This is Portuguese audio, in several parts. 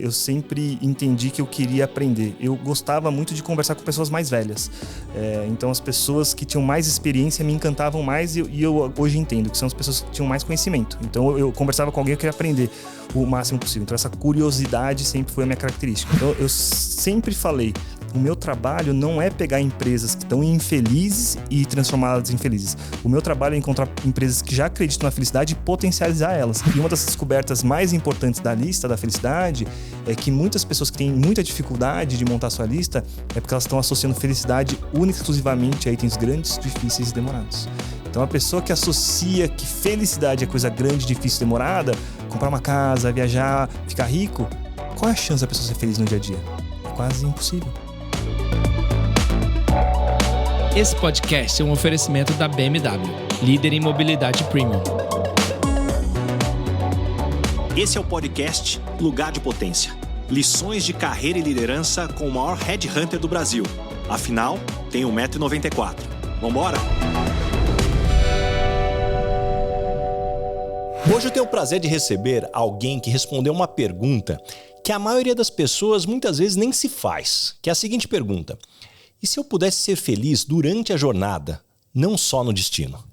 Eu sempre entendi que eu queria aprender. Eu gostava muito de conversar com pessoas mais velhas. Então as pessoas que tinham mais experiência me encantavam mais e eu hoje entendo que são as pessoas que tinham mais conhecimento. Então eu conversava com alguém que eu queria aprender o máximo possível. Então essa curiosidade sempre foi a minha característica. Então eu sempre falei, o meu trabalho não é pegar empresas que estão infelizes e transformá-las em felizes. O meu trabalho é encontrar empresas que já acreditam na felicidade e potencializar elas. E uma das descobertas mais importantes da lista da felicidade é que muitas pessoas que têm muita dificuldade de montar sua lista é porque elas estão associando felicidade única e exclusivamente a itens grandes, difíceis e demorados. Então a pessoa que associa que felicidade é coisa grande, difícil e demorada, comprar uma casa, viajar, ficar rico, qual é a chance da pessoa ser feliz no dia a dia? É quase impossível. Esse podcast é um oferecimento da BMW, líder em mobilidade premium. Esse é o podcast Lugar de Potência. Lições de carreira e liderança com o maior headhunter do Brasil. Afinal, tem 1,94 m. Vambora? Hoje eu tenho o prazer de receber alguém que respondeu uma pergunta que a maioria das pessoas muitas vezes nem se faz, que é a seguinte pergunta: e se eu pudesse ser feliz durante a jornada, não só no destino?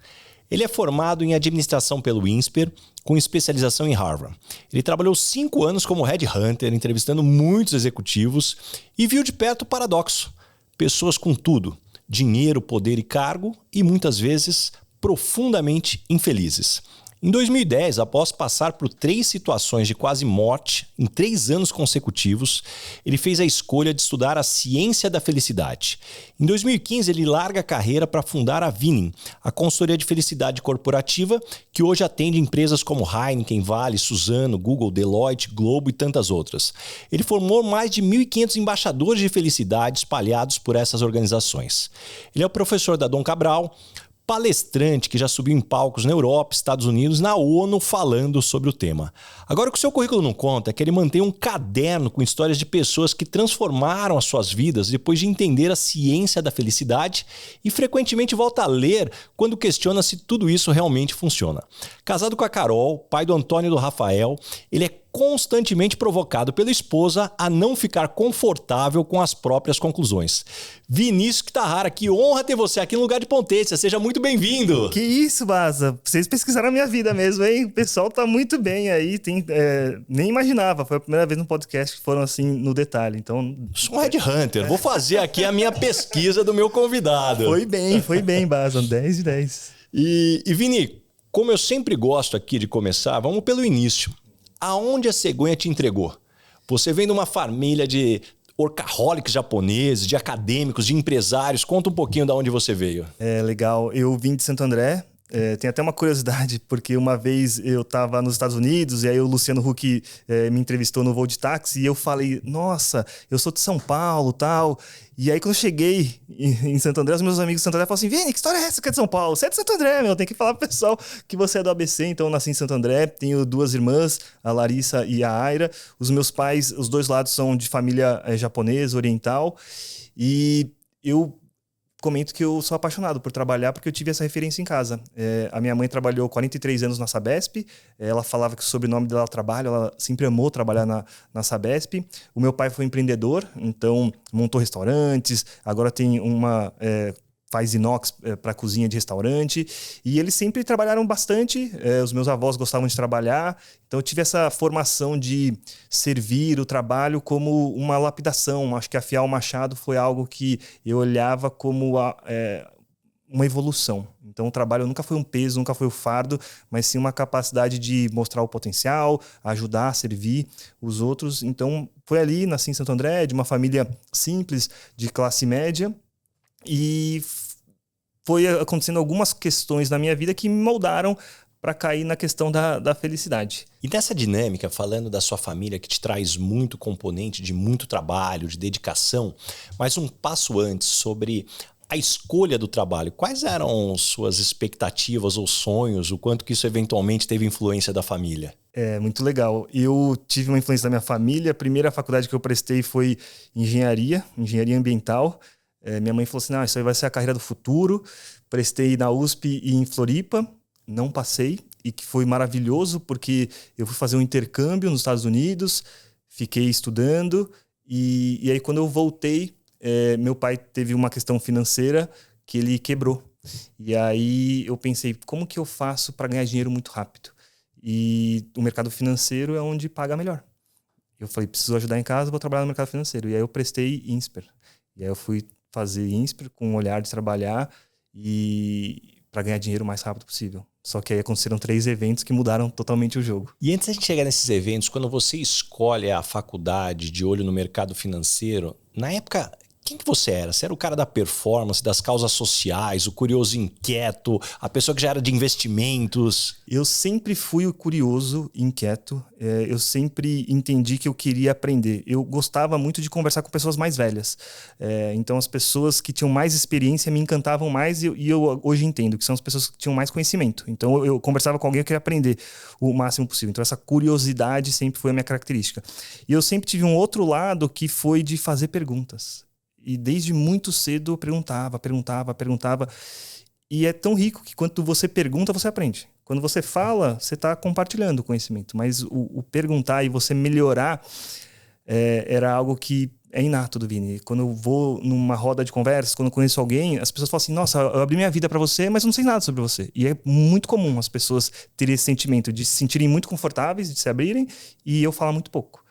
Ele é formado em administração pelo INSPER, com especialização em Harvard. Ele trabalhou 5 anos como headhunter, entrevistando muitos executivos e viu de perto o paradoxo. Pessoas com tudo, dinheiro, poder e cargo, e muitas vezes profundamente infelizes. Em 2010, após passar por 3 situações de quase morte em 3 anos consecutivos, ele fez a escolha de estudar a ciência da felicidade. Em 2015, ele larga a carreira para fundar a Winning, a consultoria de felicidade corporativa, que hoje atende empresas como Heineken, Vale, Suzano, Google, Deloitte, Globo e tantas outras. Ele formou mais de 1.500 embaixadores de felicidade espalhados por essas organizações. Ele é o professor da Dom Cabral, palestrante que já subiu em palcos na Europa, Estados Unidos, na ONU, falando sobre o tema. Agora, o que o seu currículo não conta é que ele mantém um caderno com histórias de pessoas que transformaram as suas vidas depois de entender a ciência da felicidade e frequentemente volta a ler quando questiona se tudo isso realmente funciona. Casado com a Carol, pai do Antônio e do Rafael, ele é constantemente provocado pela esposa a não ficar confortável com as próprias conclusões. Vinícius Kitahara, que honra ter você aqui no Lugar de Potência. Seja muito bem-vindo. Que isso, Baza. Vocês pesquisaram a minha vida mesmo, hein? O pessoal tá muito bem aí. Nem imaginava. Foi a primeira vez no podcast que foram assim no detalhe. Então, sou um headhunter. Vou fazer aqui a minha pesquisa do meu convidado. Foi bem, Baza. 10 de 10. E Vini, como eu sempre gosto aqui de começar, vamos pelo início. Aonde a cegonha te entregou? Você vem de uma família de workaholics japoneses, de acadêmicos, de empresários. Conta um pouquinho de onde você veio. É legal. Eu vim de Santo André. Tem até uma curiosidade, porque uma vez eu estava nos Estados Unidos e aí o Luciano Huck me entrevistou no voo de táxi e eu falei, nossa, eu sou de São Paulo e tal. E aí quando eu cheguei em Santo André, os meus amigos de Santo André falaram assim, Vini, que história é essa que é de São Paulo? Você é de Santo André, meu, tem que falar pro pessoal que você é do ABC. Então eu nasci em Santo André, tenho 2 irmãs, a Larissa e a Aira. Os meus pais, os 2 lados são de família japonesa, oriental. E eu comento que eu sou apaixonado por trabalhar porque eu tive essa referência em casa. A minha mãe trabalhou 43 anos na Sabesp. Ela falava que o sobrenome dela trabalho, ela sempre amou trabalhar na Sabesp. O meu pai foi empreendedor, então montou restaurantes, agora tem faz inox para cozinha de restaurante. E eles sempre trabalharam bastante. Os meus avós gostavam de trabalhar. Então eu tive essa formação de servir o trabalho como uma lapidação. Acho que afiar o machado foi algo que eu olhava como uma evolução. Então o trabalho nunca foi um peso, nunca foi um fardo, mas sim uma capacidade de mostrar o potencial, ajudar, servir os outros. Então foi ali, nasci em Santo André, de uma família simples, de classe média. E foi acontecendo algumas questões na minha vida que me moldaram para cair na questão da felicidade. E dessa dinâmica, falando da sua família que te traz muito componente de muito trabalho, de dedicação, mas um passo antes sobre a escolha do trabalho. Quais eram suas expectativas ou sonhos? O quanto que isso eventualmente teve influência da família? É muito legal. Eu tive uma influência da minha família. A primeira faculdade que eu prestei foi engenharia ambiental. Minha mãe falou assim, não, isso aí vai ser a carreira do futuro. Prestei na USP e em Floripa, não passei, e que foi maravilhoso porque eu fui fazer um intercâmbio nos Estados Unidos, fiquei estudando e aí quando eu voltei, meu pai teve uma questão financeira que ele quebrou. E aí eu pensei, como que eu faço para ganhar dinheiro muito rápido? E o mercado financeiro é onde paga melhor. Eu falei, preciso ajudar em casa, vou trabalhar no mercado financeiro. E aí eu prestei INSPER. E aí eu fui fazer INSPER com um olhar de trabalhar e para ganhar dinheiro o mais rápido possível. Só que aí aconteceram 3 eventos que mudaram totalmente o jogo. E antes de chegar nesses eventos, quando você escolhe a faculdade de olho no mercado financeiro, na época, quem que você era? Você era o cara da performance, das causas sociais, o curioso inquieto, a pessoa que já era de investimentos? Eu sempre fui o curioso inquieto. Eu sempre entendi que eu queria aprender. Eu gostava muito de conversar com pessoas mais velhas. Então as pessoas que tinham mais experiência me encantavam mais e eu hoje entendo que são as pessoas que tinham mais conhecimento. Então eu conversava com alguém, eu queria aprender o máximo possível. Então essa curiosidade sempre foi a minha característica. E eu sempre tive um outro lado que foi de fazer perguntas. E desde muito cedo eu perguntava. E é tão rico que quando você pergunta, você aprende. Quando você fala, você está compartilhando o conhecimento. Mas o perguntar e você melhorar era algo que é inato do Vini. Quando eu vou numa roda de conversa, quando eu conheço alguém, as pessoas falam assim, nossa, eu abri minha vida para você, mas eu não sei nada sobre você. E é muito comum as pessoas terem esse sentimento de se sentirem muito confortáveis, de se abrirem, e eu falar muito pouco.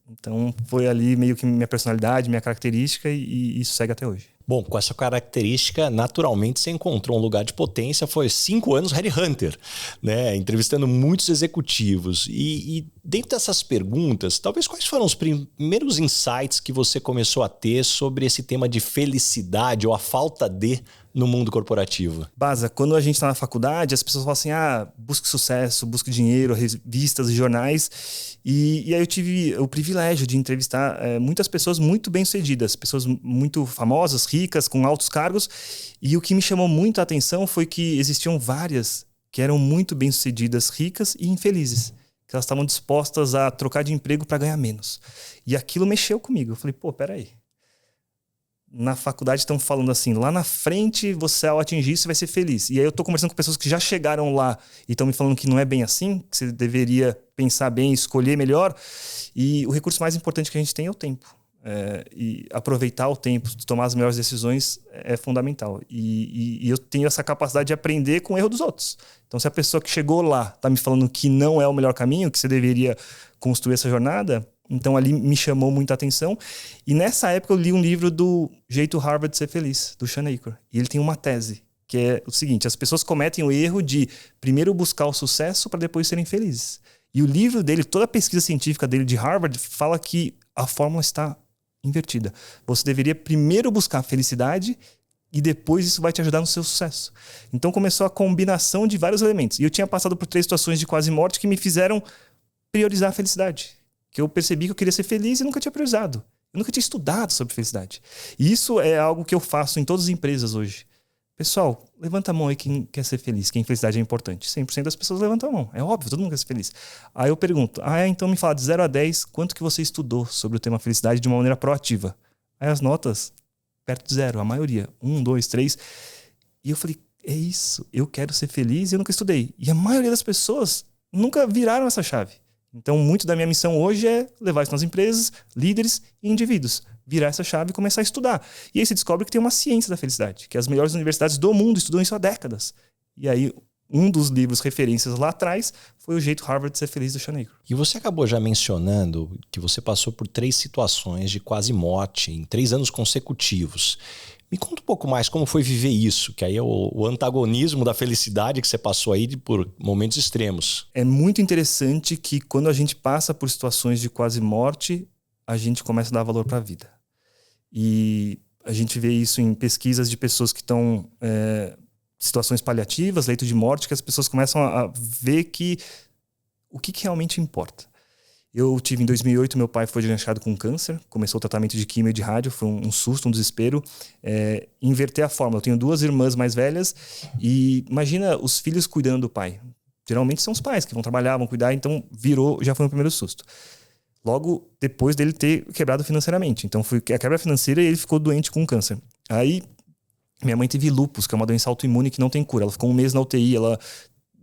Então foi ali meio que minha personalidade, minha característica e isso segue até hoje. Bom, com essa característica, naturalmente você encontrou um lugar de potência, foi 5 anos headhunter, né? Entrevistando muitos executivos. E dentro dessas perguntas, talvez quais foram os primeiros insights que você começou a ter sobre esse tema de felicidade ou a falta de no mundo corporativo? Baza, quando a gente está na faculdade, as pessoas falam assim, busque sucesso, busque dinheiro, revistas e jornais. E aí eu tive o privilégio de entrevistar muitas pessoas muito bem-sucedidas, pessoas muito famosas, ricas, com altos cargos. E o que me chamou muito a atenção foi que existiam várias que eram muito bem-sucedidas, ricas e infelizes. Que elas estavam dispostas a trocar de emprego para ganhar menos. E aquilo mexeu comigo. Eu falei, peraí. Na faculdade estão falando assim, lá na frente você ao atingir isso vai ser feliz. E aí eu tô conversando com pessoas que já chegaram lá e estão me falando que não é bem assim, que você deveria pensar bem, escolher melhor. E o recurso mais importante que a gente tem é o tempo. E aproveitar o tempo, tomar as melhores decisões é fundamental. E eu tenho essa capacidade de aprender com o erro dos outros. Então se a pessoa que chegou lá está me falando que não é o melhor caminho, que você deveria construir essa jornada... Então ali me chamou muita atenção. E nessa época eu li um livro do Jeito Harvard de Ser Feliz, do Sean Achor. E ele tem uma tese, que é o seguinte: as pessoas cometem o erro de primeiro buscar o sucesso para depois serem felizes. E o livro dele, toda a pesquisa científica dele de Harvard, fala que a fórmula está invertida. Você deveria primeiro buscar a felicidade e depois isso vai te ajudar no seu sucesso. Então começou a combinação de vários elementos. E eu tinha passado por 3 situações de quase morte que me fizeram priorizar a felicidade. Que eu percebi que eu queria ser feliz e nunca tinha priorizado. Eu nunca tinha estudado sobre felicidade. E isso é algo que eu faço em todas as empresas hoje. Pessoal, levanta a mão aí quem quer ser feliz, quem felicidade é importante. 100% das pessoas levantam a mão. É óbvio, todo mundo quer ser feliz. Aí eu pergunto, então me fala de 0 a 10, quanto que você estudou sobre o tema felicidade de uma maneira proativa? Aí as notas, perto de 0, a maioria. 1, 2, 3. E eu falei, é isso, eu quero ser feliz e eu nunca estudei. E a maioria das pessoas nunca viraram essa chave. Então, muito da minha missão hoje é levar isso nas empresas, líderes e indivíduos. Virar essa chave e começar a estudar. E aí você descobre que tem uma ciência da felicidade, que as melhores universidades do mundo estudam isso há décadas. E aí, um dos livros referências lá atrás foi o Jeito Harvard de Ser Feliz, do Sean Achor. E você acabou já mencionando que você passou por 3 situações de quase morte em 3 anos consecutivos. Me conta um pouco mais como foi viver isso, que aí é o antagonismo da felicidade que você passou aí por momentos extremos. É muito interessante que quando a gente passa por situações de quase morte, a gente começa a dar valor para a vida. E a gente vê isso em pesquisas de pessoas que estão em situações paliativas, leito de morte, que as pessoas começam a ver que o que realmente importa. Eu tive em 2008, meu pai foi diagnosticado com câncer, começou o tratamento de quimio e de rádio, foi um susto, um desespero. Inverter a fórmula, eu tenho 2 irmãs mais velhas e imagina os filhos cuidando do pai. Geralmente são os pais que vão trabalhar, vão cuidar, então já foi o primeiro susto. Logo depois dele ter quebrado financeiramente, então foi a quebra financeira e ele ficou doente com câncer. Aí minha mãe teve lúpus, que é uma doença autoimune que não tem cura, ela ficou 1 mês na UTI, ela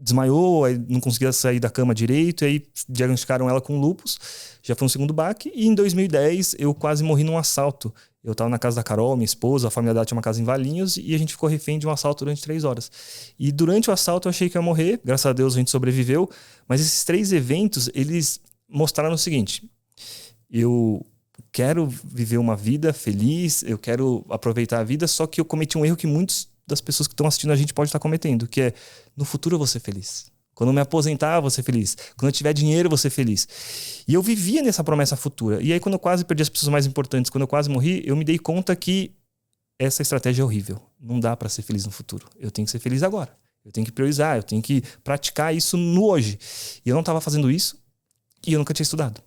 desmaiou, aí não conseguia sair da cama direito, aí diagnosticaram ela com lúpus, já foi um segundo baque, e em 2010 eu quase morri num assalto. Eu tava na casa da Carol, minha esposa, a família dela tinha uma casa em Valinhos, e a gente ficou refém de um assalto durante 3 horas. E durante o assalto eu achei que ia morrer, graças a Deus a gente sobreviveu, mas esses 3 eventos, eles mostraram o seguinte: eu quero viver uma vida feliz, eu quero aproveitar a vida, só que eu cometi um erro que muitas das pessoas que estão assistindo a gente pode estar cometendo, que é, no futuro eu vou ser feliz. Quando eu me aposentar, eu vou ser feliz. Quando eu tiver dinheiro, eu vou ser feliz. E eu vivia nessa promessa futura. E aí, quando eu quase perdi as pessoas mais importantes, quando eu quase morri, eu me dei conta que essa estratégia é horrível. Não dá para ser feliz no futuro. Eu tenho que ser feliz agora. Eu tenho que priorizar, eu tenho que praticar isso no hoje. E eu não estava fazendo isso e eu nunca tinha estudado.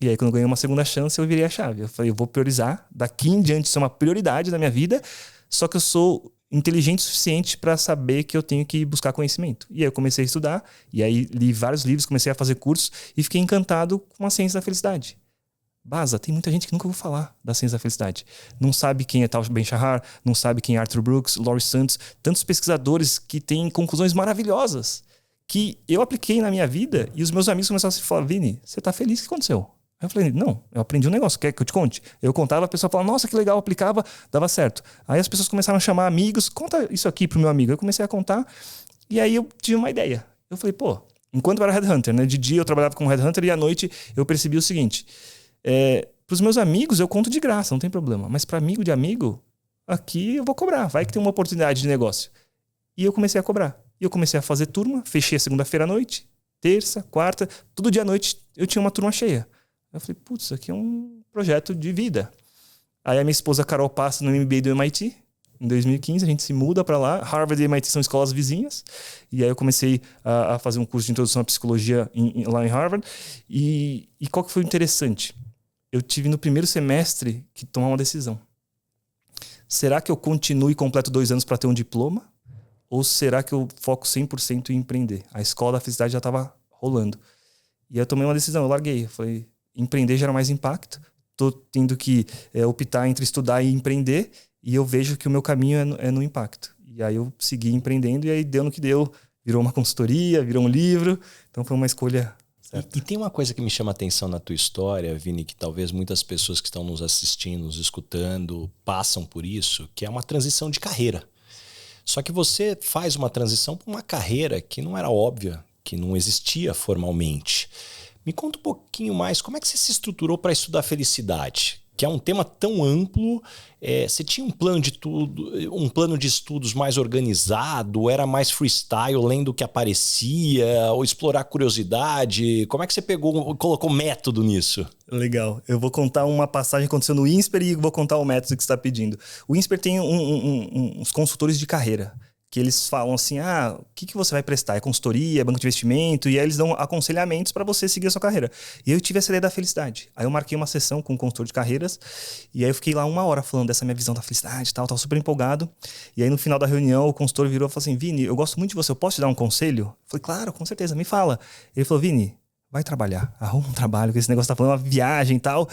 E aí, quando eu ganhei uma segunda chance, eu virei a chave. Eu falei, eu vou priorizar. Daqui em diante, isso é uma prioridade na minha vida. Só que eu sou inteligente o suficiente para saber que eu tenho que buscar conhecimento. E aí eu comecei a estudar, e aí li vários livros, comecei a fazer cursos e fiquei encantado com a ciência da felicidade. Baza, tem muita gente que nunca ouviu falar da ciência da felicidade. Não sabe quem é Tal Ben-Shahar, não sabe quem é Arthur Brooks, Laurie Santos, tantos pesquisadores que têm conclusões maravilhosas que eu apliquei na minha vida e os meus amigos começaram a se falar, Vini, você tá feliz? O que aconteceu? Aí eu falei, não, eu aprendi um negócio, quer que eu te conte? Eu contava, a pessoa falava, nossa, que legal, eu aplicava, dava certo. Aí as pessoas começaram a chamar amigos, conta isso aqui pro meu amigo. Eu comecei a contar e aí eu tive uma ideia. Eu falei, pô, enquanto eu era headhunter, né? De dia eu trabalhava como headhunter e à noite eu percebi o seguinte, pros meus amigos eu conto de graça, não tem problema. Mas para amigo de amigo, aqui eu vou cobrar, vai que tem uma oportunidade de negócio. E eu comecei a cobrar. E eu comecei a fazer turma, fechei a segunda-feira à noite, terça, quarta, todo dia à noite eu tinha uma turma cheia. Eu falei, putz, isso aqui é um projeto de vida. Aí a minha esposa Carol passa no MBA do MIT. Em 2015 a gente se muda para lá. Harvard e MIT são escolas vizinhas. E aí eu comecei a fazer um curso de introdução à psicologia lá em Harvard. E qual que foi o interessante? Eu tive no primeiro semestre que tomar uma decisão. Será que eu continuo e completo 2 anos para ter um diploma? Ou será que eu foco 100% em empreender? A escola da felicidade já estava rolando. E aí eu tomei uma decisão, eu larguei. Eu falei, empreender gera mais impacto. Tô tendo que optar entre estudar e empreender. E eu vejo que o meu caminho é no impacto. E aí eu segui empreendendo e aí deu no que deu. Virou uma consultoria, virou um livro. Então foi uma escolha certa. E tem uma coisa que me chama a atenção na tua história, Vini, que talvez muitas pessoas que estão nos assistindo, nos escutando, passam por isso, que é uma transição de carreira. Só que você faz uma transição para uma carreira que não era óbvia, que não existia formalmente. Me conta um pouquinho mais, como é que você se estruturou para estudar felicidade? Que é um tema tão amplo, você tinha um plano de estudos mais organizado, era mais freestyle, lendo o que aparecia, ou explorar curiosidade? Como é que você colocou método nisso? Legal. Eu vou contar uma passagem que aconteceu no INSPER e vou contar o método que você está pedindo. O INSPER tem uns consultores de carreira, que eles falam assim, o que você vai prestar? É consultoria, é banco de investimento? E aí eles dão aconselhamentos para você seguir a sua carreira. E eu tive essa ideia da felicidade. Aí eu marquei uma sessão com um consultor de carreiras e aí eu fiquei lá 1 hora falando dessa minha visão da felicidade e tal, tava super empolgado. E aí no final da reunião o consultor virou e falou assim, Vini, eu gosto muito de você, eu posso te dar um conselho? Eu falei, claro, com certeza, me fala. Ele falou, Vini, vai trabalhar, arruma um trabalho, que esse negócio tá falando, uma viagem e tal.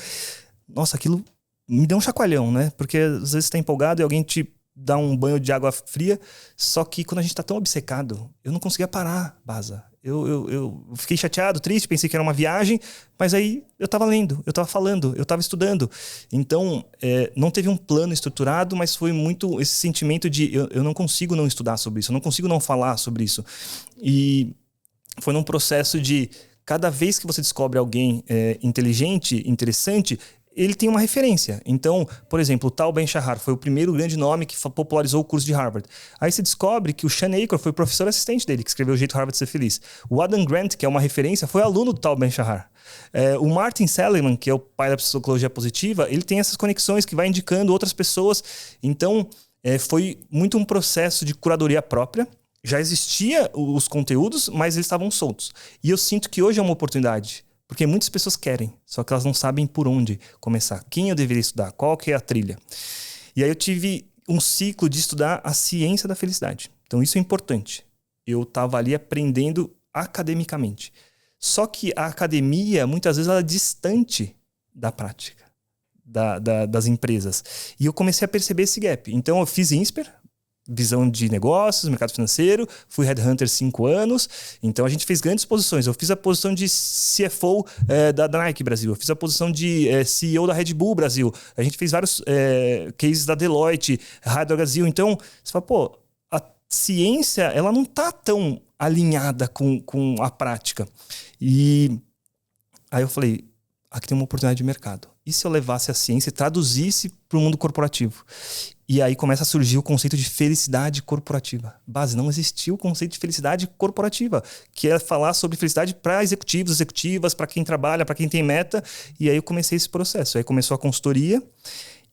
Nossa, aquilo me deu um chacoalhão, né? Porque às vezes você tá empolgado e alguém te dá um banho de água fria, só que quando a gente tá tão obcecado, eu não conseguia parar, Baza. Eu fiquei chateado, triste, pensei que era uma viagem, mas aí eu tava lendo, eu tava falando, eu tava estudando. Então, não teve um plano estruturado, mas foi muito esse sentimento de eu não consigo não estudar sobre isso, eu não consigo não falar sobre isso. E foi num processo de cada vez que você descobre alguém inteligente, interessante, ele tem uma referência. Então, por exemplo, o Tal Ben-Shahar foi o primeiro grande nome que popularizou o curso de Harvard. Aí você descobre que o Sean Achor foi o professor assistente dele, que escreveu O Jeito Harvard de Ser Feliz. O Adam Grant, que é uma referência, foi aluno do Tal Ben-Shahar. O Martin Seligman, que é o pai da psicologia positiva, ele tem essas conexões que vai indicando outras pessoas. Então, foi muito um processo de curadoria própria. Já existia os conteúdos, mas eles estavam soltos. E eu sinto que hoje é uma oportunidade. Porque muitas pessoas querem, só que elas não sabem por onde começar. Quem eu deveria estudar? Qual que é a trilha? E aí eu tive um ciclo de estudar a ciência da felicidade. Então isso é importante. Eu estava ali aprendendo academicamente. Só que a academia, muitas vezes, ela é distante da prática, das empresas. E eu comecei a perceber esse gap. Então eu fiz INSPER, visão de negócios, mercado financeiro, fui headhunter 5 anos, então a gente fez grandes posições. Eu fiz a posição de CFO da Nike Brasil, eu fiz a posição de CEO da Red Bull Brasil, a gente fez vários cases da Deloitte, Hydro Brasil. Então, você fala, pô, a ciência ela não está tão alinhada com a prática. E aí eu falei, aqui tem uma oportunidade de mercado. E se eu levasse a ciência e traduzisse para o mundo corporativo? E aí começa a surgir o conceito de felicidade corporativa. Base, não existia o conceito de felicidade corporativa, que é falar sobre felicidade para executivos, executivas, para quem trabalha, para quem tem meta. E aí eu comecei esse processo. Aí começou a consultoria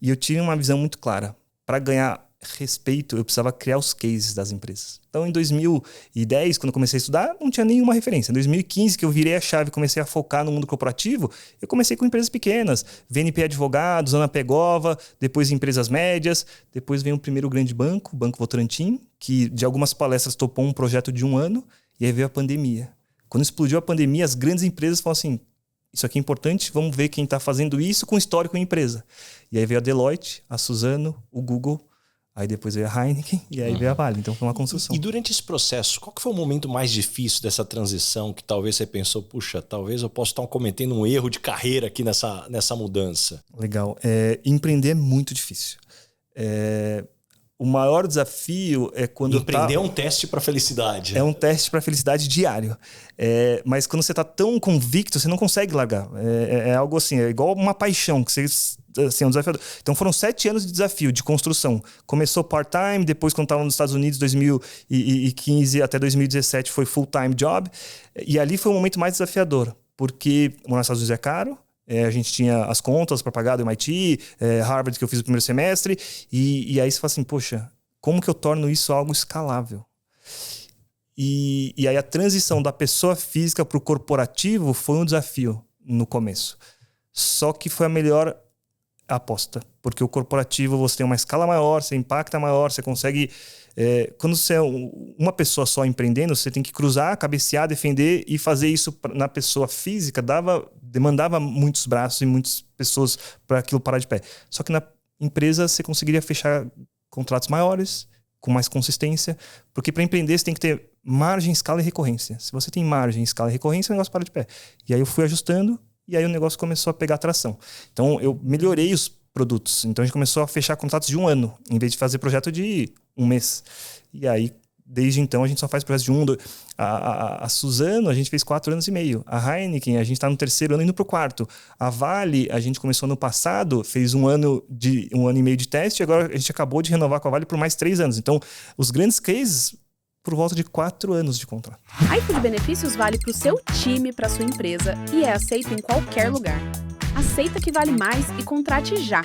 e eu tive uma visão muito clara. Para ganhar respeito, eu precisava criar os cases das empresas. Então, em 2010, quando eu comecei a estudar, não tinha nenhuma referência. Em 2015, que eu virei a chave e comecei a focar no mundo corporativo, eu comecei com empresas pequenas. VNP Advogados, Ana Pegova, depois empresas médias. Depois veio o primeiro grande banco, o Banco Votorantim, que de algumas palestras topou um projeto de 1 ano. E aí veio a pandemia. Quando explodiu a pandemia, as grandes empresas falaram assim, isso aqui é importante, vamos ver quem está fazendo isso com histórico em empresa. E aí veio a Deloitte, a Suzano, o Google. Aí depois veio a Heineken e aí veio a Vale. Então foi uma construção. E durante esse processo, qual que foi o momento mais difícil dessa transição que talvez você pensou, puxa, talvez eu possa estar cometendo um erro de carreira aqui nessa mudança? Legal. Empreender é muito difícil. O maior desafio é quando... Empreender é um teste para felicidade. É um teste para felicidade diário. Mas quando você está tão convicto, você não consegue largar. É algo assim, é igual uma paixão que você... Assim, é um desafiador. Então foram 7 anos de desafio, de construção. Começou part-time, depois quando estava nos Estados Unidos, 2015 até 2017 foi full-time job. E ali foi o momento mais desafiador, porque morar nos Estados Unidos é caro, a gente tinha as contas para pagar do MIT, Harvard, que eu fiz o primeiro semestre, e aí você fala assim, poxa, como que eu torno isso algo escalável? E aí a transição da pessoa física para o corporativo foi um desafio no começo. Só que foi a melhor aposta, porque o corporativo você tem uma escala maior, você impacta maior, você consegue... quando você é uma pessoa só empreendendo, você tem que cruzar, cabecear, defender, e fazer isso na pessoa física demandava muitos braços e muitas pessoas para aquilo parar de pé. Só que na empresa você conseguiria fechar contratos maiores, com mais consistência, porque para empreender você tem que ter margem, escala e recorrência. Se você tem margem, escala e recorrência, o negócio para de pé. E aí eu fui ajustando, e aí o negócio começou a pegar tração. Então eu melhorei os produtos. Então a gente começou a fechar contratos de 1 ano, em vez de fazer projeto de 1 mês. E aí, desde então, a gente só faz projetos de 1, 2... A Suzano, a gente fez 4 anos e meio. A Heineken, a gente está no 3º ano indo para o 4º. A Vale, a gente começou no passado, fez 1 ano e meio de teste, e agora a gente acabou de renovar com a Vale por mais 3 anos. Então, os grandes cases, por volta de 4 anos de contrato. A iFood Benefícios vale para o seu time, para sua empresa e é aceito em qualquer lugar. Aceita que vale mais e contrate já.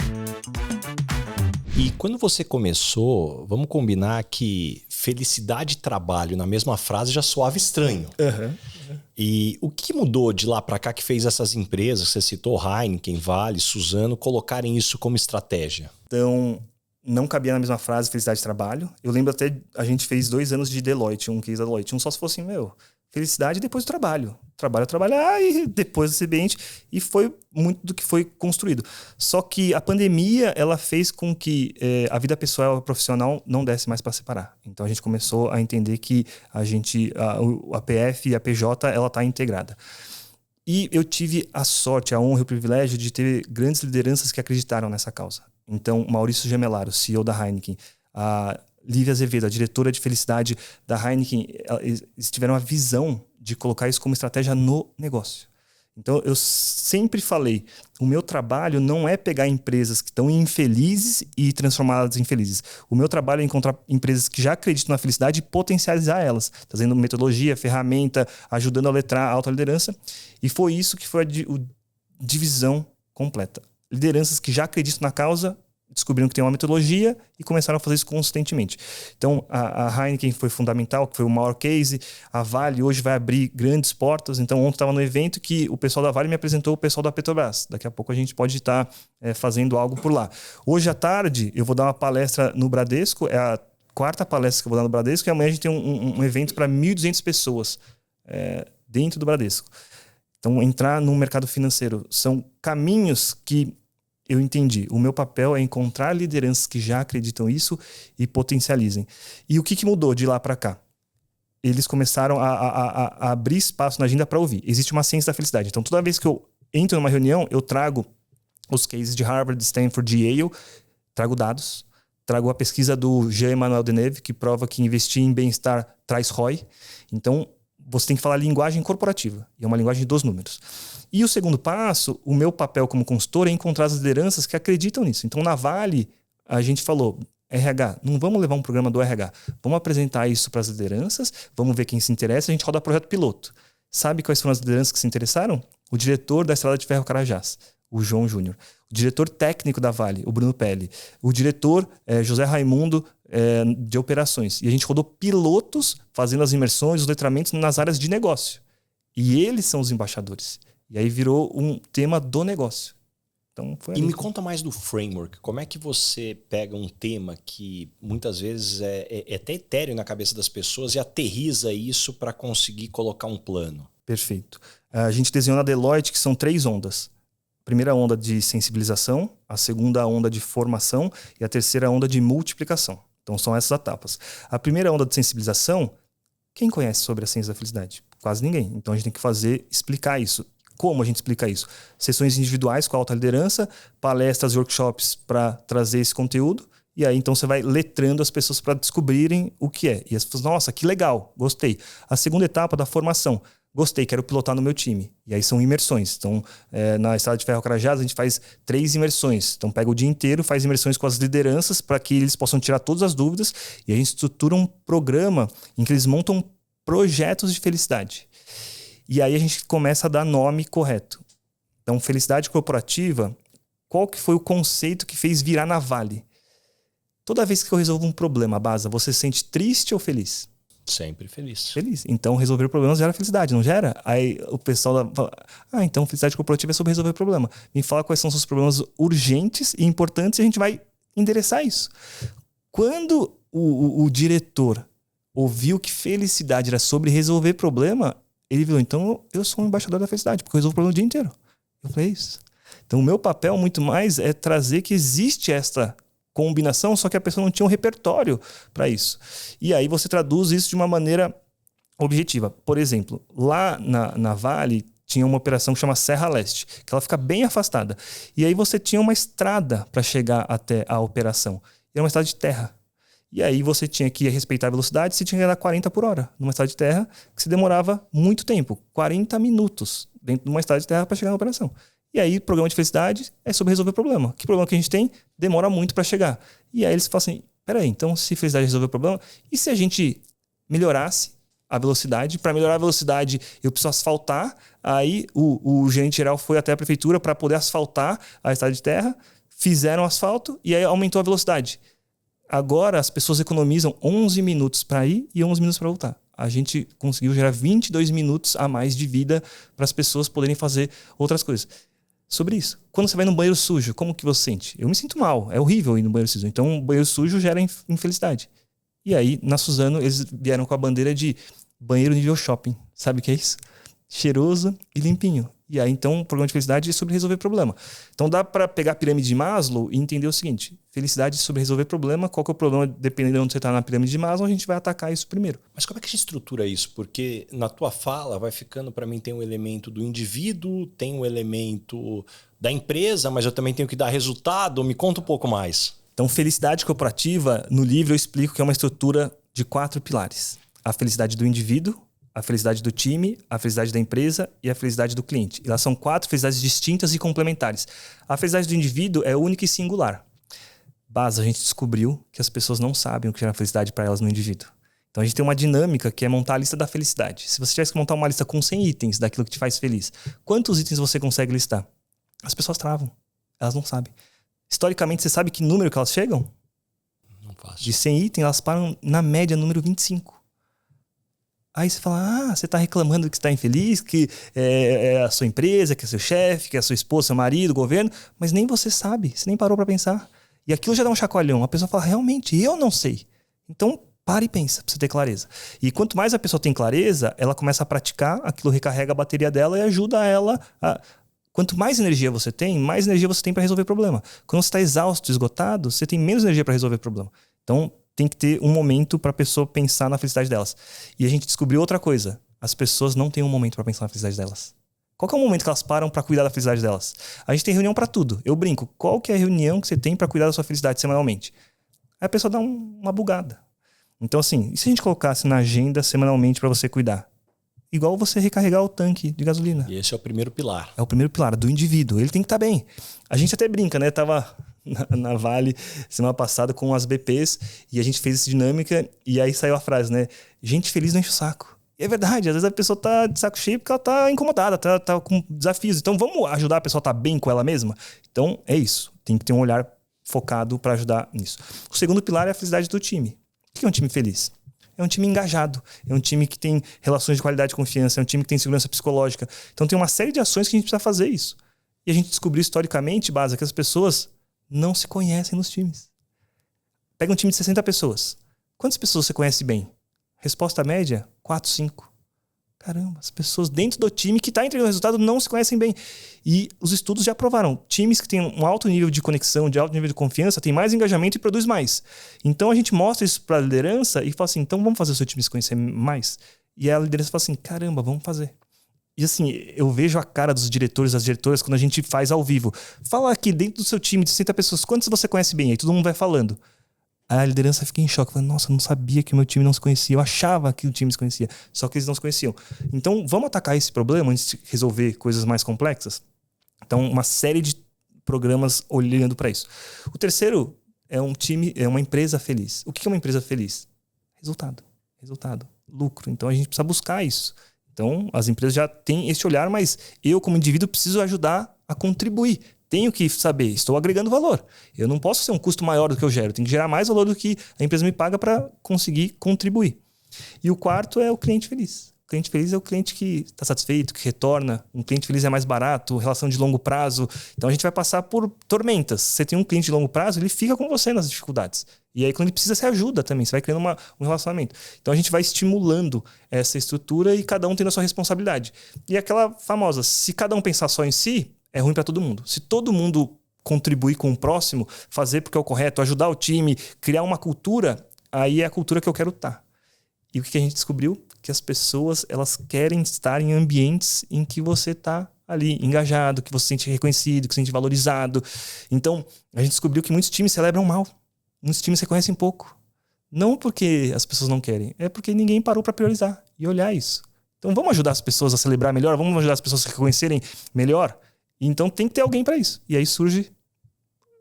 E quando você começou, vamos combinar que felicidade e trabalho na mesma frase já soava estranho. E o que mudou de lá para cá que fez essas empresas, que você citou, Heineken, Vale, Suzano, colocarem isso como estratégia? Então, não cabia na mesma frase felicidade e trabalho. Eu lembro até, a gente fez 2 anos de Deloitte, um case da Deloitte. Um só se fosse assim, felicidade depois do trabalho. Trabalho é trabalhar e depois do expediente. E foi muito do que foi construído. Só que a pandemia, ela fez com que a vida pessoal e a profissional não desse mais para separar. Então a gente começou a entender que a PF e a PJ, ela está integrada. E eu tive a sorte, a honra e o privilégio de ter grandes lideranças que acreditaram nessa causa. Então, Maurício Gemelaro, CEO da Heineken, a Lívia Azevedo, a diretora de felicidade da Heineken, eles tiveram a visão de colocar isso como estratégia no negócio. Então, eu sempre falei, o meu trabalho não é pegar empresas que estão infelizes e transformá-las em felizes. O meu trabalho é encontrar empresas que já acreditam na felicidade e potencializar elas, trazendo metodologia, ferramenta, ajudando a letrar a alta liderança. E foi isso que foi a divisão completa. Lideranças que já acreditam na causa, descobriram que tem uma metodologia e começaram a fazer isso consistentemente. Então, a Heineken foi fundamental, que foi o maior case. A Vale hoje vai abrir grandes portas. Então, ontem estava no evento que o pessoal da Vale me apresentou o pessoal da Petrobras. Daqui a pouco a gente pode estar fazendo algo por lá. Hoje à tarde, eu vou dar uma palestra no Bradesco. É a 4ª palestra que eu vou dar no Bradesco. E amanhã a gente tem um evento para 1.200 pessoas dentro do Bradesco. Então, entrar no mercado financeiro são caminhos que eu entendi. O meu papel é encontrar lideranças que já acreditam nisso e potencializem. E o que mudou de lá para cá? Eles começaram a abrir espaço na agenda para ouvir. Existe uma ciência da felicidade. Então, toda vez que eu entro numa reunião, eu trago os cases de Harvard, de Stanford, de Yale, trago dados, trago a pesquisa do Jean-Emmanuel Deneuve, que prova que investir em bem-estar traz ROI. Então, você tem que falar linguagem corporativa, e é uma linguagem dos números. E o segundo passo, o meu papel como consultor é encontrar as lideranças que acreditam nisso. Então, na Vale, a gente falou, RH, não vamos levar um programa do RH, vamos apresentar isso para as lideranças, vamos ver quem se interessa, a gente roda projeto piloto. Sabe quais foram as lideranças que se interessaram? O diretor da Estrada de Ferro Carajás, o João Júnior. O diretor técnico da Vale, o Bruno Pelli. O diretor José Raimundo de operações. E a gente rodou pilotos fazendo as imersões, os letramentos nas áreas de negócio. E eles são os embaixadores. E aí virou um tema do negócio. Então, foi ali. E me conta mais do framework. Como é que você pega um tema que muitas vezes é até etéreo na cabeça das pessoas e aterriza isso para conseguir colocar um plano? Perfeito. A gente desenhou na Deloitte que são 3 ondas. A primeira onda de sensibilização, a segunda onda de formação e a terceira onda de multiplicação. Então são essas etapas. A primeira onda de sensibilização, quem conhece sobre a ciência da felicidade? Quase ninguém. Então a gente tem que explicar isso. Como a gente explica isso? Sessões individuais com alta liderança, palestras, workshops para trazer esse conteúdo. E aí, então, você vai letrando as pessoas para descobrirem o que é. E as pessoas, nossa, que legal, gostei. A segunda etapa da formação. Gostei, quero pilotar no meu time. E aí são imersões. Então, na Estrada de Ferro Carajás, a gente faz 3 imersões. Então, pega o dia inteiro, faz imersões com as lideranças para que eles possam tirar todas as dúvidas. E a gente estrutura um programa em que eles montam projetos de felicidade. E aí a gente começa a dar nome correto. Então, felicidade corporativa, qual que foi o conceito que fez virar na Vale? Toda vez que eu resolvo um problema, Baza, você se sente triste ou feliz? Sempre feliz. Feliz. Então, resolver problemas gera felicidade, não gera? Aí o pessoal fala, então felicidade corporativa é sobre resolver problema. Me fala quais são os seus problemas urgentes e importantes e a gente vai endereçar isso. Quando o diretor ouviu que felicidade era sobre resolver problema, ele falou, então eu sou um embaixador da felicidade, porque eu resolvo o problema o dia inteiro. Eu falei isso. Então o meu papel muito mais é trazer que existe esta combinação, só que a pessoa não tinha um repertório para isso. E aí você traduz isso de uma maneira objetiva. Por exemplo, lá na Vale tinha uma operação que chama Serra Leste, que ela fica bem afastada. E aí você tinha uma estrada para chegar até a operação. E era uma estrada de terra. E aí você tinha que respeitar a velocidade, você tinha que andar 40 por hora numa estrada de terra, que se demorava muito tempo, 40 minutos dentro de uma estrada de terra para chegar na operação. E aí o programa de felicidade é sobre resolver problema. Que problema que a gente tem? Demora muito para chegar. E aí eles falam assim, peraí, então se felicidade resolver o problema, e se a gente melhorasse a velocidade? Para melhorar a velocidade eu preciso asfaltar. Aí o gerente geral foi até a prefeitura para poder asfaltar a estrada de terra, fizeram asfalto e aí aumentou a velocidade. Agora as pessoas economizam 11 minutos para ir e 11 minutos para voltar. A gente conseguiu gerar 22 minutos a mais de vida para as pessoas poderem fazer outras coisas. Sobre isso. Quando você vai no banheiro sujo, como que você sente? Eu me sinto mal. É horrível ir no banheiro sujo. Então, o banheiro sujo gera infelicidade. E aí, na Suzano, eles vieram com a bandeira de banheiro nível shopping. Sabe o que é isso? Cheiroso e limpinho. E aí, então, o programa de felicidade é sobre resolver problema. Então, dá para pegar a pirâmide de Maslow e entender o seguinte. Felicidade é sobre resolver problema. Qual que é o problema? Dependendo de onde você está na pirâmide de Maslow, a gente vai atacar isso primeiro. Mas como é que a gente estrutura isso? Porque na tua fala vai ficando, para mim, tem um elemento do indivíduo, tem um elemento da empresa, mas eu também tenho que dar resultado. Me conta um pouco mais. Então, felicidade corporativa, no livro eu explico que é uma estrutura de 4 pilares. A felicidade do indivíduo, a felicidade do time, a felicidade da empresa e a felicidade do cliente. Elas são 4 felicidades distintas e complementares. A felicidade do indivíduo é única e singular. Base, a gente descobriu que as pessoas não sabem o que é a felicidade para elas no indivíduo. Então a gente tem uma dinâmica que é montar a lista da felicidade. Se você tivesse que montar uma lista com 100 itens daquilo que te faz feliz, quantos itens você consegue listar? As pessoas travam. Elas não sabem. Historicamente, você sabe que número que elas chegam? Não faço. De 100 itens, elas param na média número 25. Aí você fala, você está reclamando que você está infeliz, que é a sua empresa, que é seu chefe, que é a sua esposa, seu marido, o governo, mas nem você sabe, você nem parou para pensar. E aquilo já dá um chacoalhão. A pessoa fala, realmente, eu não sei. Então, para e pensa, pra você ter clareza. E quanto mais a pessoa tem clareza, ela começa a praticar, aquilo recarrega a bateria dela e ajuda ela a... Quanto mais energia você tem para resolver problema. Quando você está exausto, esgotado, você tem menos energia para resolver problema. Então, tem que ter um momento para a pessoa pensar na felicidade delas. E a gente descobriu outra coisa. As pessoas não têm um momento para pensar na felicidade delas. Qual que é o momento que elas param para cuidar da felicidade delas? A gente tem reunião para tudo. Eu brinco. Qual que é a reunião que você tem para cuidar da sua felicidade semanalmente? Aí a pessoa dá uma bugada. Então, assim, e se a gente colocasse na agenda semanalmente para você cuidar? Igual você recarregar o tanque de gasolina. E esse é o primeiro pilar. É o primeiro pilar do indivíduo. Ele tem que estar bem. A gente até brinca, né? Tava na Vale semana passada com as BPs e a gente fez essa dinâmica e aí saiu a frase, né? Gente feliz não enche o saco. E é verdade, às vezes a pessoa tá de saco cheio porque ela tá incomodada, tá com desafios. Então vamos ajudar a pessoa a estar bem com ela mesma? Então é isso. Tem que ter um olhar focado para ajudar nisso. O segundo pilar é a felicidade do time. O que é um time feliz? É um time engajado, é um time que tem relações de qualidade e confiança, é um time que tem segurança psicológica. Então tem uma série de ações que a gente precisa fazer isso. E a gente descobriu historicamente, Baza, que as pessoas não se conhecem nos times. Pega um time de 60 pessoas. Quantas pessoas você conhece bem? Resposta média? 4, 5. Caramba, as pessoas dentro do time que está entregando o resultado não se conhecem bem. E os estudos já provaram. Times que têm um alto nível de conexão, de alto nível de confiança, têm mais engajamento e produz mais. Então a gente mostra isso para a liderança e fala assim, então vamos fazer o seu time se conhecer mais? E a liderança fala assim, caramba, vamos fazer. E assim, eu vejo a cara dos diretores, das diretoras, quando a gente faz ao vivo. Fala aqui dentro do seu time de 60 pessoas, quantos você conhece bem? Aí todo mundo vai falando. A liderança fica em choque. Fala, nossa, eu não sabia que o meu time não se conhecia. Eu achava que o time se conhecia. Só que eles não se conheciam. Então, vamos atacar esse problema antes de resolver coisas mais complexas? Então, uma série de programas olhando para isso. O terceiro é um time, é uma empresa feliz. O que é uma empresa feliz? Resultado, lucro. Então, a gente precisa buscar isso. Então, as empresas já têm esse olhar, mas eu, como indivíduo, preciso ajudar a contribuir. Tenho que saber, estou agregando valor. Eu não posso ser um custo maior do que eu gero. Eu tenho que gerar mais valor do que a empresa me paga para conseguir contribuir. E o quarto é o cliente feliz. O cliente feliz é o cliente que está satisfeito, que retorna. Um cliente feliz é mais barato, relação de longo prazo. Então, a gente vai passar por tormentas. Você tem um cliente de longo prazo, ele fica com você nas dificuldades. E aí, quando ele precisa, você ajuda também. Você vai criando um relacionamento. Então, a gente vai estimulando essa estrutura e cada um tendo a sua responsabilidade. E aquela famosa, se cada um pensar só em si, é ruim para todo mundo. Se todo mundo contribuir com o próximo, fazer porque é o correto, ajudar o time, criar uma cultura, aí é a cultura que eu quero estar. E o que a gente descobriu? Que as pessoas, elas querem estar em ambientes em que você está ali, engajado, que você se sente reconhecido, que se sente valorizado. Então, a gente descobriu que muitos times celebram mal. Muitos times se reconhecem pouco. Não porque as pessoas não querem, é porque ninguém parou para priorizar e olhar isso. Então, vamos ajudar as pessoas a celebrar melhor, vamos ajudar as pessoas a se reconhecerem melhor. Então, tem que ter alguém para isso. E aí surge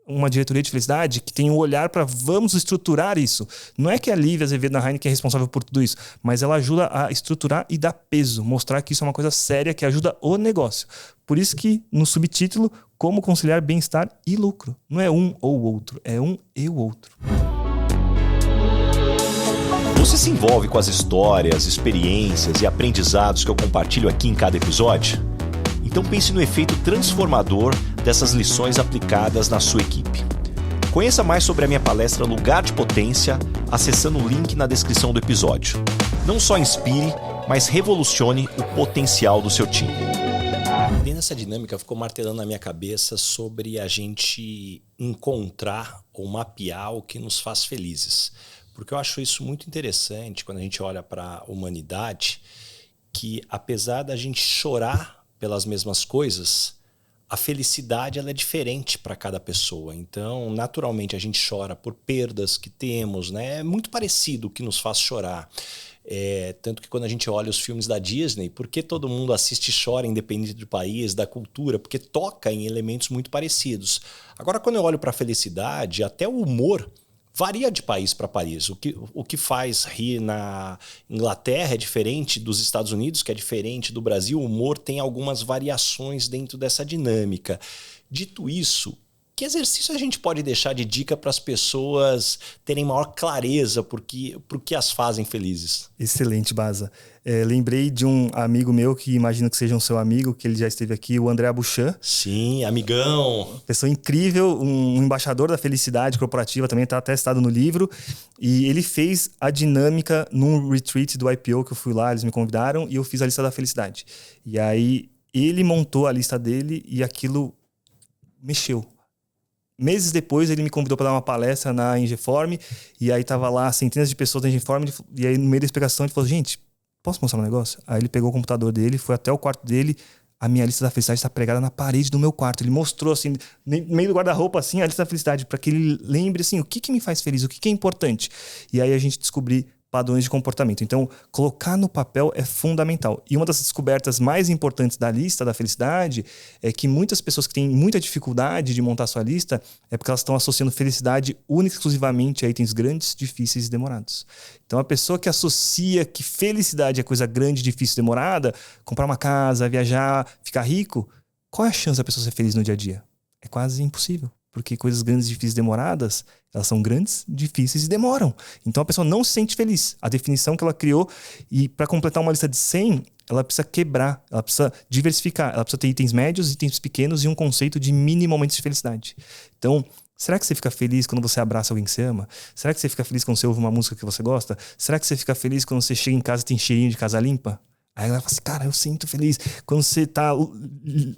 uma diretoria de felicidade que tem um olhar para vamos estruturar isso. Não é que a Lívia Azevedo da Heineken é responsável por tudo isso, mas ela ajuda a estruturar e dar peso, mostrar que isso é uma coisa séria que ajuda o negócio. Por isso que no subtítulo, como conciliar bem-estar e lucro. Não é um ou outro, é um e o outro. Você se envolve com as histórias, experiências e aprendizados que eu compartilho aqui em cada episódio? Então pense no efeito transformador dessas lições aplicadas na sua equipe. Conheça mais sobre a minha palestra Lugar de Potência acessando o link na descrição do episódio. Não só inspire, mas revolucione o potencial do seu time. Dentro dessa dinâmica ficou martelando na minha cabeça sobre a gente encontrar ou mapear o que nos faz felizes. Porque eu acho isso muito interessante quando a gente olha para a humanidade, que apesar da gente chorar pelas mesmas coisas, a felicidade ela é diferente para cada pessoa. Então, naturalmente, a gente chora por perdas que temos, né? É muito parecido o que nos faz chorar. Tanto que quando a gente olha os filmes da Disney, por que todo mundo assiste e chora independente do país, da cultura? Porque toca em elementos muito parecidos. Agora, quando eu olho para a felicidade, até o humor varia de país para país. O que faz rir na Inglaterra é diferente dos Estados Unidos, que é diferente do Brasil. O humor tem algumas variações dentro dessa dinâmica. Dito isso, que exercício a gente pode deixar de dica para as pessoas terem maior clareza por que as fazem felizes? Excelente, Baza. Lembrei de um amigo meu que imagino que seja um seu amigo, que ele já esteve aqui, o André Abuchan. Sim, amigão. Pessoa incrível, um embaixador da felicidade corporativa, também está até citado no livro. E ele fez a dinâmica num retreat do IPO que eu fui lá, eles me convidaram, e eu fiz a lista da felicidade. E aí ele montou a lista dele e aquilo mexeu. Meses depois, ele me convidou para dar uma palestra na Engeform, e aí tava lá centenas de pessoas da Engeform, e aí no meio da explicação ele falou, gente, posso mostrar um negócio? Aí ele pegou o computador dele, foi até o quarto dele, a minha lista da felicidade está pregada na parede do meu quarto. Ele mostrou assim, no meio do guarda-roupa, assim, a lista da felicidade, para que ele lembre assim, o que me faz feliz, o que é importante. E aí a gente descobriu padrões de comportamento. Então, colocar no papel é fundamental. E uma das descobertas mais importantes da lista da felicidade é que muitas pessoas que têm muita dificuldade de montar sua lista é porque elas estão associando felicidade única e exclusivamente a itens grandes, difíceis e demorados. Então, a pessoa que associa que felicidade é coisa grande, difícil e demorada, comprar uma casa, viajar, ficar rico, qual é a chance da pessoa ser feliz no dia a dia? É quase impossível. Porque coisas grandes, difíceis e demoradas, elas são grandes, difíceis e demoram. Então a pessoa não se sente feliz. A definição que ela criou, e para completar uma lista de 100, ela precisa quebrar, ela precisa diversificar, ela precisa ter itens médios, itens pequenos e um conceito de mini momentos de felicidade. Então, será que você fica feliz quando você abraça alguém que você ama? Será que você fica feliz quando você ouve uma música que você gosta? Será que você fica feliz quando você chega em casa e tem cheirinho de casa limpa? Aí ela fala assim, cara, eu sinto feliz. Quando você tá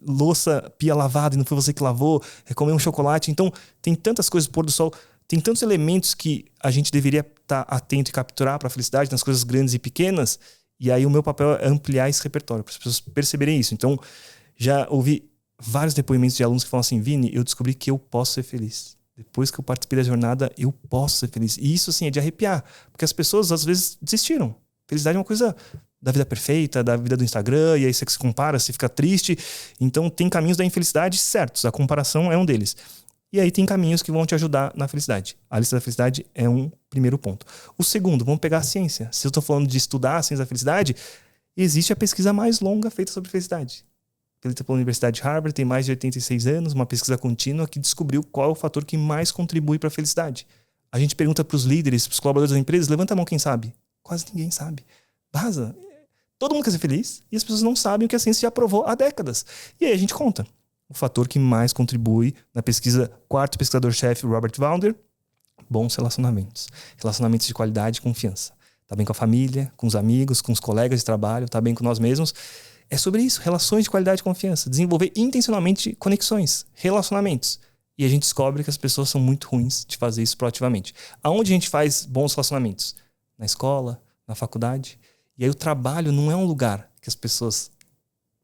louça, pia lavada e não foi você que lavou, é comer um chocolate. Então, tem tantas coisas do pôr do sol, tem tantos elementos que a gente deveria estar atento e capturar para a felicidade, nas coisas grandes e pequenas. E aí o meu papel é ampliar esse repertório, para as pessoas perceberem isso. Então, já ouvi vários depoimentos de alunos que falam assim, Vini, eu descobri que eu posso ser feliz. Depois que eu participei da jornada, eu posso ser feliz. E isso, assim, é de arrepiar. Porque as pessoas, às vezes, desistiram. Felicidade é uma coisa da vida perfeita, da vida do Instagram, e aí você se compara, você fica triste. Então tem caminhos da infelicidade certos, a comparação é um deles. E aí tem caminhos que vão te ajudar na felicidade. A lista da felicidade é um primeiro ponto. O segundo, vamos pegar a ciência. Se eu estou falando de estudar a ciência da felicidade, existe a pesquisa mais longa feita sobre felicidade. Feita pela Universidade de Harvard, tem mais de 86 anos, uma pesquisa contínua que descobriu qual é o fator que mais contribui para a felicidade. A gente pergunta para os líderes, para os colaboradores das empresas, levanta a mão quem sabe. Quase ninguém sabe. Baza. Todo mundo quer ser feliz e as pessoas não sabem o que a ciência já provou há décadas. E aí a gente conta. O fator que mais contribui na pesquisa, quarto pesquisador-chefe, Robert Wounder, bons relacionamentos. Relacionamentos de qualidade e confiança. Tá bem com a família, com os amigos, com os colegas de trabalho, tá bem com nós mesmos. É sobre isso, relações de qualidade e confiança. Desenvolver intencionalmente conexões, relacionamentos. E a gente descobre que as pessoas são muito ruins de fazer isso proativamente. Aonde a gente faz bons relacionamentos? Na escola, na faculdade. E aí o trabalho não é um lugar que as pessoas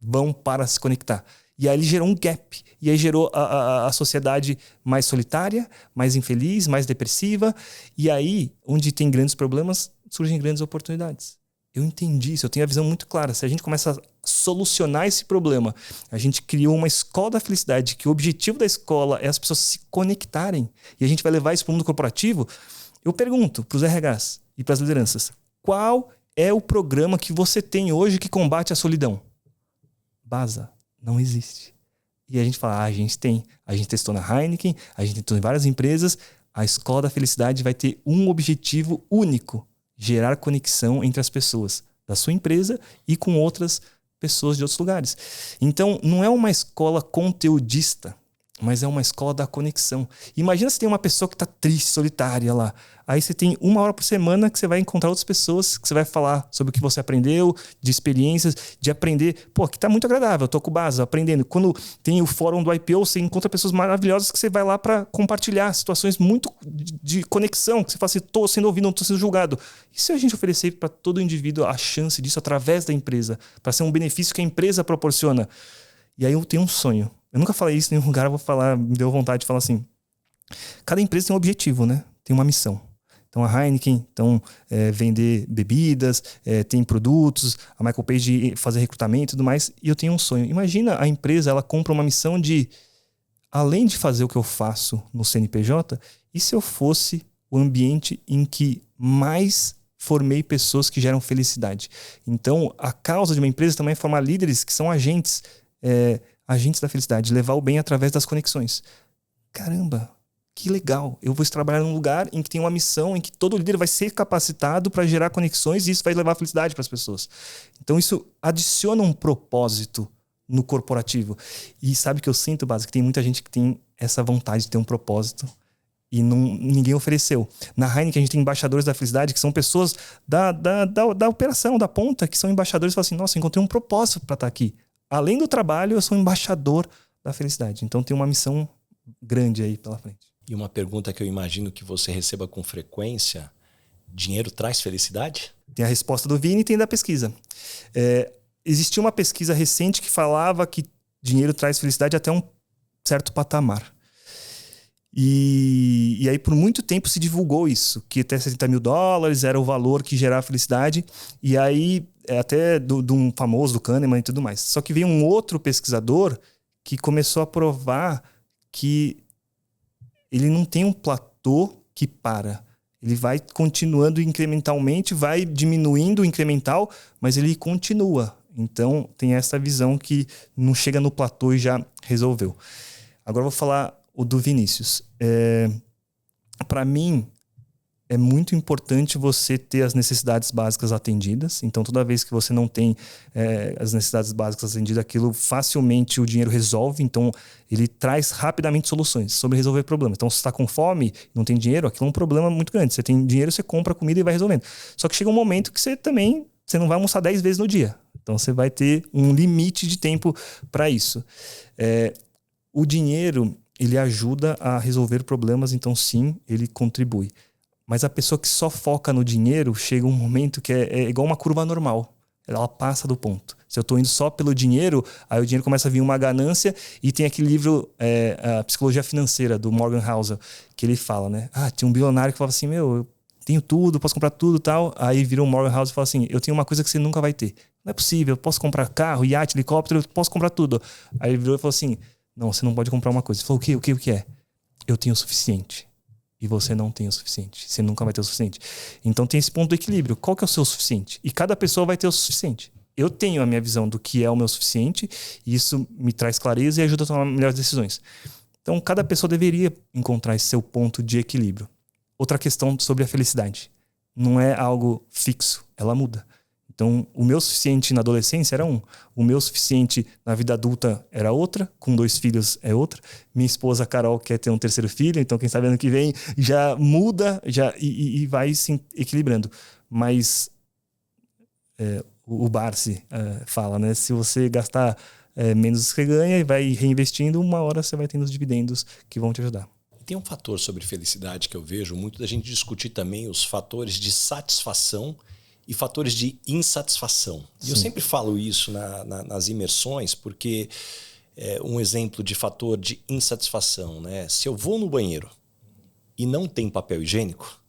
vão para se conectar. E aí ele gerou um gap. E aí gerou a sociedade mais solitária, mais infeliz, mais depressiva. E aí, onde tem grandes problemas, surgem grandes oportunidades. Eu entendi isso, eu tenho a visão muito clara. Se a gente começa a solucionar esse problema, a gente criou uma escola da felicidade, que o objetivo da escola é as pessoas se conectarem. E a gente vai levar isso para o mundo corporativo. Eu pergunto para os RHs e para as lideranças, qual é o programa que você tem hoje que combate a solidão? Baza, não existe. E a gente fala, a gente tem. A gente testou na Heineken, a gente testou em várias empresas. A escola da felicidade vai ter um objetivo único: gerar conexão entre as pessoas da sua empresa e com outras pessoas de outros lugares. Então, não é uma escola conteudista, mas é uma escola da conexão. Imagina se tem uma pessoa que está triste, solitária lá. Aí você tem 1 hora por semana que você vai encontrar outras pessoas, que você vai falar sobre o que você aprendeu, de experiências, de aprender. Pô, aqui tá muito agradável, eu tô com o Baza, aprendendo. Quando tem o fórum do IPO, você encontra pessoas maravilhosas que você vai lá para compartilhar situações muito de conexão, que você fala assim, tô sendo ouvido, não tô sendo julgado. E se a gente oferecer para todo indivíduo a chance disso através da empresa, para ser um benefício que a empresa proporciona? E aí eu tenho um sonho. Eu nunca falei isso em nenhum lugar, eu vou falar, me deu vontade de falar assim. Cada empresa tem um objetivo, né? Tem uma missão. Então a Heineken, vender bebidas, tem produtos, a Michael Page fazer recrutamento e tudo mais. E eu tenho um sonho. Imagina a empresa, ela compra uma missão de, além de fazer o que eu faço no CNPJ, e se eu fosse o ambiente em que mais formei pessoas que geram felicidade? Então a causa de uma empresa também é formar líderes que são agentes da felicidade, levar o bem através das conexões. Caramba, que legal. Eu vou trabalhar num lugar em que tem uma missão, em que todo líder vai ser capacitado para gerar conexões e isso vai levar a felicidade para as pessoas. Então isso adiciona um propósito no corporativo. E sabe o que eu sinto, Básico? Que tem muita gente que tem essa vontade de ter um propósito e ninguém ofereceu. Na Heineken a gente tem embaixadores da felicidade, que são pessoas da operação, da ponta, que são embaixadores e falam assim, nossa, encontrei um propósito para estar aqui. além do trabalho, eu sou um embaixador da felicidade. Então tem uma missão grande aí pela frente. E uma pergunta que eu imagino que você receba com frequência: dinheiro traz felicidade? Tem a resposta do Vini e tem da pesquisa. Existia uma pesquisa recente que falava que dinheiro traz felicidade até um certo patamar. E aí por muito tempo se divulgou isso, que até $70 mil era o valor que gerava felicidade. E aí até de um famoso, do Kahneman e tudo mais. Só que veio um outro pesquisador que começou a provar que ele não tem um platô que para. Ele vai continuando incrementalmente, vai diminuindo o incremental, mas ele continua. Então tem essa visão que não chega no platô e já resolveu. Agora eu vou falar o do Vinícius. Para mim, é muito importante você ter as necessidades básicas atendidas. Então, toda vez que você não tem as necessidades básicas atendidas, aquilo facilmente o dinheiro resolve. Então, ele traz rapidamente soluções sobre resolver problemas. Então, se você está com fome e não tem dinheiro, aquilo é um problema muito grande. Você tem dinheiro, você compra comida e vai resolvendo. Só que chega um momento que você não vai almoçar 10 vezes no dia. Então, você vai ter um limite de tempo para isso. O dinheiro, ele ajuda a resolver problemas, então sim, ele contribui. Mas a pessoa que só foca no dinheiro, chega um momento que é igual uma curva normal. Ela passa do ponto. Se eu estou indo só pelo dinheiro, aí o dinheiro começa a vir uma ganância. E tem aquele livro, a Psicologia Financeira, do Morgan Housel, que ele fala, né? Tinha um bilionário que falava assim, eu tenho tudo, posso comprar tudo e tal. Aí virou o Morgan Housel e fala assim, eu tenho uma coisa que você nunca vai ter. Não é possível, eu posso comprar carro, iate, helicóptero, eu posso comprar tudo. Aí ele virou e falou assim, não, você não pode comprar uma coisa. Ele falou, o que é? Eu tenho o suficiente. E você não tem o suficiente. Você nunca vai ter o suficiente. Então tem esse ponto do equilíbrio. Qual que é o seu suficiente? E cada pessoa vai ter o suficiente. Eu tenho a minha visão do que é o meu suficiente. E isso me traz clareza e ajuda a tomar melhores decisões. Então cada pessoa deveria encontrar esse seu ponto de equilíbrio. Outra questão sobre a felicidade. Não é algo fixo. Ela muda. Então, o meu suficiente na adolescência era um. O meu suficiente na vida adulta era outra. Com 2 filhos é outra. Minha esposa, Carol, quer ter um 3º filho. Então, quem sabe ano que vem já muda e vai se equilibrando. Mas o Barsi fala, né? Se você gastar menos do que você ganha e vai reinvestindo, uma hora você vai tendo os dividendos que vão te ajudar. Tem um fator sobre felicidade que eu vejo muito da gente discutir também, os fatores de satisfação e fatores de insatisfação. E eu sempre falo isso nas imersões, porque um exemplo de fator de insatisfação, né? Se eu vou no banheiro e não tem papel higiênico,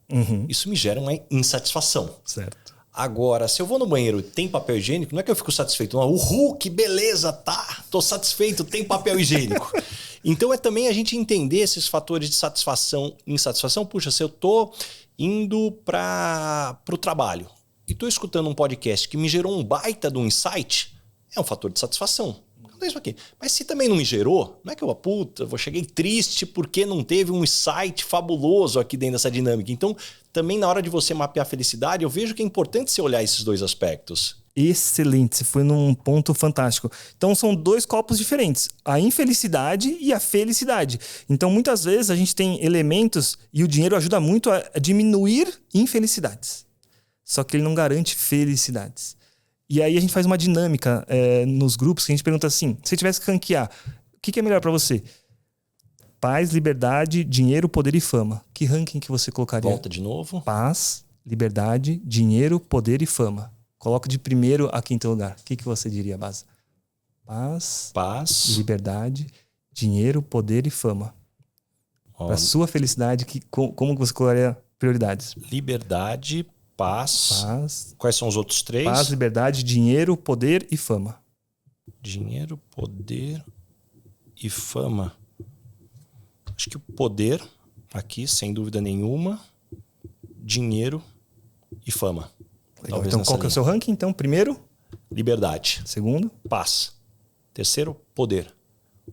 isso me gera uma insatisfação. Certo. Agora, se eu vou no banheiro e tem papel higiênico, não é que eu fico satisfeito. Não, uhul, que beleza, tô satisfeito, tem papel higiênico. Então é também a gente entender esses fatores de satisfação e insatisfação. Puxa, se eu tô indo para o trabalho e estou escutando um podcast que me gerou um baita de um insight, é um fator de satisfação. Isso aqui. Mas se também não me gerou, não é que eu cheguei triste porque não teve um insight fabuloso aqui dentro dessa dinâmica. Então, também na hora de você mapear a felicidade, eu vejo que é importante você olhar esses 2 aspectos. Excelente, você foi num ponto fantástico. Então são 2 copos diferentes, a infelicidade e a felicidade. Então muitas vezes a gente tem elementos e o dinheiro ajuda muito a diminuir infelicidades. Só que ele não garante felicidades. E aí a gente faz uma dinâmica nos grupos que a gente pergunta assim, se tivesse que ranquear, o que é melhor para você? Paz, liberdade, dinheiro, poder e fama. Que ranking que você colocaria? Volta de novo. Paz, liberdade, dinheiro, poder e fama. Coloca de primeiro a 5º lugar. O que você diria, Baza? Paz, liberdade, dinheiro, poder e fama. Para sua felicidade, como você colocaria prioridades? Liberdade, paz. Quais são os outros 3? Paz, liberdade, dinheiro, poder e fama. Dinheiro, poder e fama. Acho que o poder, aqui, sem dúvida nenhuma. Dinheiro e fama. Legal. Então, qual que é o seu ranking? Então, primeiro? Liberdade. Segundo? Paz. Terceiro, poder.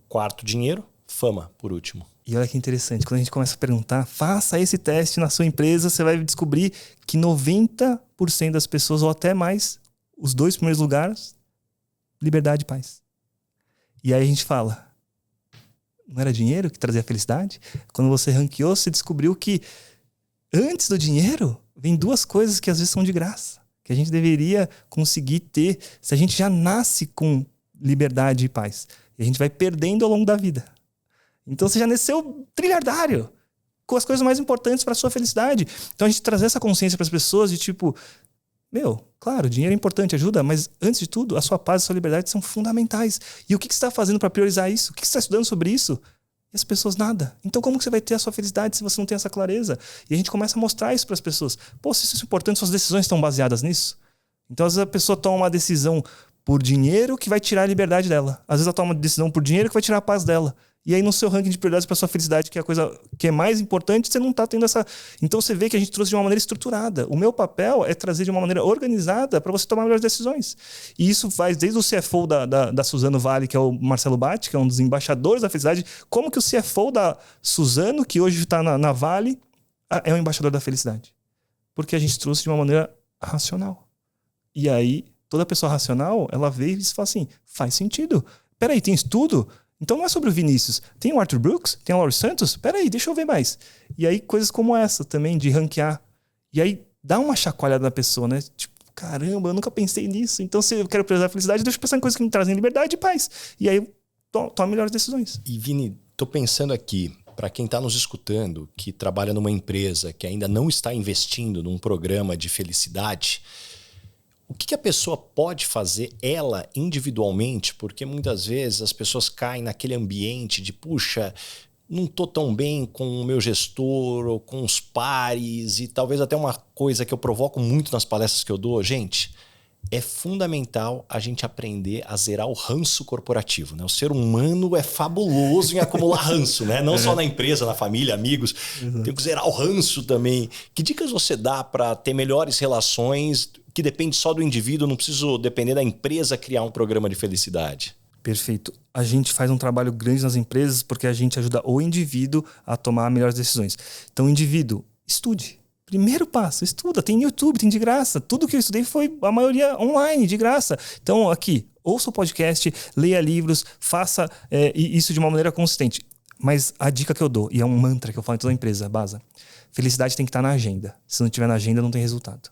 4, dinheiro. Fama, por último. E olha que interessante, quando a gente começa a perguntar, faça esse teste na sua empresa, você vai descobrir que 90% das pessoas, ou até mais, os 2 primeiros lugares, liberdade e paz. E aí a gente fala, não era dinheiro que trazia felicidade? Quando você ranqueou, você descobriu que antes do dinheiro, vem 2 coisas que às vezes são de graça, que a gente deveria conseguir ter. Se a gente já nasce com liberdade e paz. E a gente vai perdendo ao longo da vida. Então você já nasceu trilhardário, com as coisas mais importantes para sua felicidade. Então a gente trazer essa consciência para as pessoas de tipo, claro, dinheiro é importante, ajuda, mas antes de tudo, a sua paz e a sua liberdade são fundamentais. E o que você está fazendo para priorizar isso? O que você está estudando sobre isso? E as pessoas nada. Então como que você vai ter a sua felicidade se você não tem essa clareza? E a gente começa a mostrar isso para as pessoas. Pô, se isso é importante, suas decisões estão baseadas nisso? Então às vezes a pessoa toma uma decisão por dinheiro que vai tirar a liberdade dela. Às vezes ela toma uma decisão por dinheiro que vai tirar a paz dela. E aí no seu ranking de prioridades para sua felicidade, que é a coisa que é mais importante, você não está tendo essa... Então você vê que a gente trouxe de uma maneira estruturada. O meu papel é trazer de uma maneira organizada para você tomar melhores decisões. E isso faz desde o CFO da Suzano Vale, que é o Marcelo Batti, que é um dos embaixadores da felicidade, como que o CFO da Suzano, que hoje está na Vale, é o embaixador da felicidade. Porque a gente trouxe de uma maneira racional. E aí, toda pessoa racional, ela vê e fala assim, faz sentido. Peraí, tem estudo? Então não é sobre o Vinícius. Tem o Arthur Brooks? Tem o Lauro Santos? Peraí, deixa eu ver mais. E aí coisas como essa também, de ranquear. E aí dá uma chacoalhada na pessoa, né? Tipo, caramba, eu nunca pensei nisso. Então se eu quero priorizar a felicidade, deixa eu pensar em coisas que me trazem liberdade e paz. E aí eu tomo melhores decisões. E Vini, tô pensando aqui, para quem está nos escutando, que trabalha numa empresa que ainda não está investindo num programa de felicidade... O que a pessoa pode fazer, ela, individualmente? Porque muitas vezes as pessoas caem naquele ambiente de, puxa, não estou tão bem com o meu gestor ou com os pares, e talvez até uma coisa que eu provoco muito nas palestras que eu dou. Gente, é fundamental a gente aprender a zerar o ranço corporativo, né? O ser humano é fabuloso em acumular ranço, né? Não só na empresa, na família, amigos. Tem que zerar o ranço também. Que dicas você dá para ter melhores relações... que depende só do indivíduo, não preciso depender da empresa criar um programa de felicidade? Perfeito. A gente faz um trabalho grande nas empresas porque a gente ajuda o indivíduo a tomar melhores decisões. Então, indivíduo, estude. Primeiro passo, estuda. Tem YouTube, tem de graça. Tudo que eu estudei foi, a maioria, online, de graça. Então, aqui, ouça o podcast, leia livros, faça isso de uma maneira consistente. Mas a dica que eu dou, e é um mantra que eu falo em toda a empresa, Baza, felicidade tem que estar na agenda. Se não tiver na agenda, não tem resultado.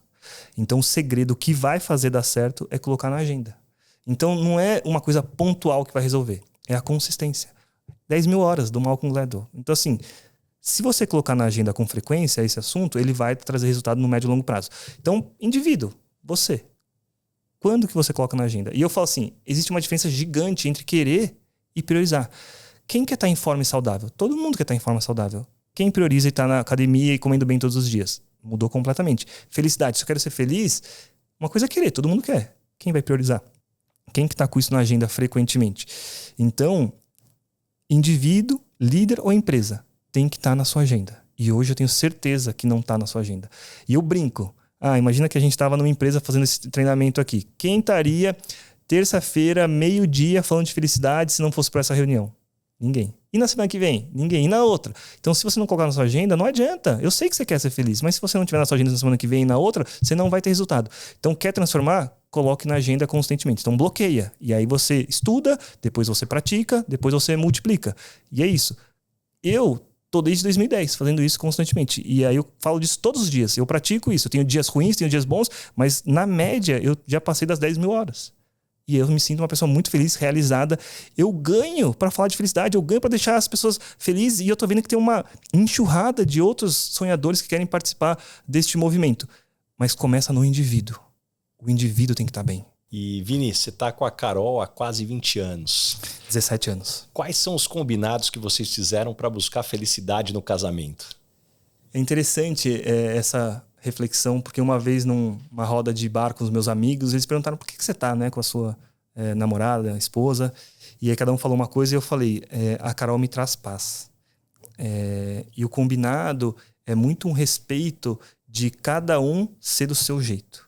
Então o segredo que vai fazer dar certo é colocar na agenda. Então não é uma coisa pontual que vai resolver, é a consistência. 10.000 horas do Malcolm Gladwell. Então assim, se você colocar na agenda com frequência esse assunto, ele vai trazer resultado no médio e longo prazo. Então, indivíduo, você, quando que você coloca na agenda? E eu falo assim, existe uma diferença gigante entre querer e priorizar. Quem quer estar em forma e saudável? Todo mundo quer estar em forma saudável. Quem prioriza e está na academia e comendo bem todos os dias? Mudou completamente. Felicidade, se eu quero ser feliz, uma coisa é querer, todo mundo quer. Quem vai priorizar? Quem que está com isso na agenda frequentemente? Então, indivíduo, líder ou empresa, tem que estar na sua agenda. E hoje eu tenho certeza que não está na sua agenda. E eu brinco. Imagina que a gente estava numa empresa fazendo esse treinamento aqui. Quem estaria terça-feira, meio-dia, falando de felicidade se não fosse para essa reunião? Ninguém. E na semana que vem? Ninguém. E na outra? Então, se você não colocar na sua agenda, não adianta. Eu sei que você quer ser feliz, mas se você não tiver na sua agenda na semana que vem e na outra, você não vai ter resultado. Então, quer transformar? Coloque na agenda constantemente. Então, bloqueia. E aí você estuda, depois você pratica, depois você multiplica. E é isso. Eu tô desde 2010 fazendo isso constantemente. E aí eu falo disso todos os dias. Eu pratico isso. Eu tenho dias ruins, tenho dias bons, mas na média eu já passei das 10.000 horas. E eu me sinto uma pessoa muito feliz, realizada. Eu ganho para falar de felicidade, eu ganho para deixar as pessoas felizes. E eu tô vendo que tem uma enxurrada de outros sonhadores que querem participar deste movimento. Mas começa no indivíduo. O indivíduo tem que estar bem. E Vini, você está com a Carol há quase 20 anos. 17 anos. Quais são os combinados que vocês fizeram para buscar felicidade no casamento? É interessante essa reflexão, porque uma vez numa roda de bar com os meus amigos, eles perguntaram por que você tá, né, com a sua namorada, esposa, e aí cada um falou uma coisa e eu falei, a Carol me traz paz. E o combinado é muito um respeito de cada um ser do seu jeito.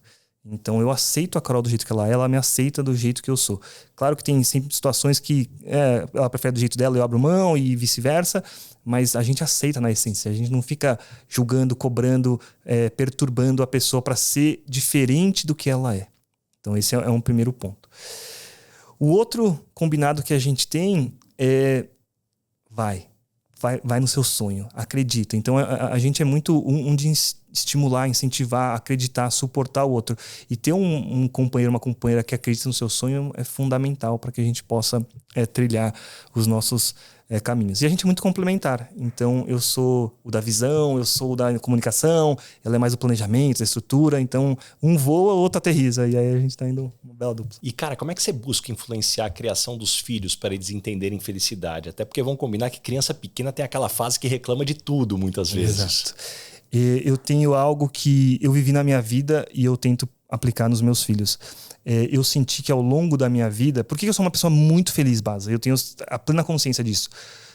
Então eu aceito a Carol do jeito que ela me aceita do jeito que eu sou. Claro que tem sempre situações que ela prefere do jeito dela, eu abro mão e vice-versa, mas a gente aceita na essência. A gente não fica julgando, cobrando, perturbando a pessoa para ser diferente do que ela é. Então esse é um primeiro ponto. O outro combinado que a gente tem é vai no seu sonho, acredita. Então a gente é muito de estimular, incentivar, acreditar, suportar o outro. E ter um companheiro, uma companheira que acredita no seu sonho é fundamental para que a gente possa trilhar os nossos caminhos. E a gente é muito complementar. Então eu sou o da visão, eu sou o da comunicação, ela é mais o planejamento, a estrutura. Então um voa, o outro aterriza. E aí a gente tá indo uma bela dupla. E cara, como é que você busca influenciar a criação dos filhos para eles entenderem felicidade? Até porque vamos combinar que criança pequena tem aquela fase que reclama de tudo muitas vezes. Exato. Eu tenho algo que eu vivi na minha vida e eu tento aplicar nos meus filhos. Eu senti que ao longo da minha vida... Por que eu sou uma pessoa muito feliz, Baza? Eu tenho a plena consciência disso.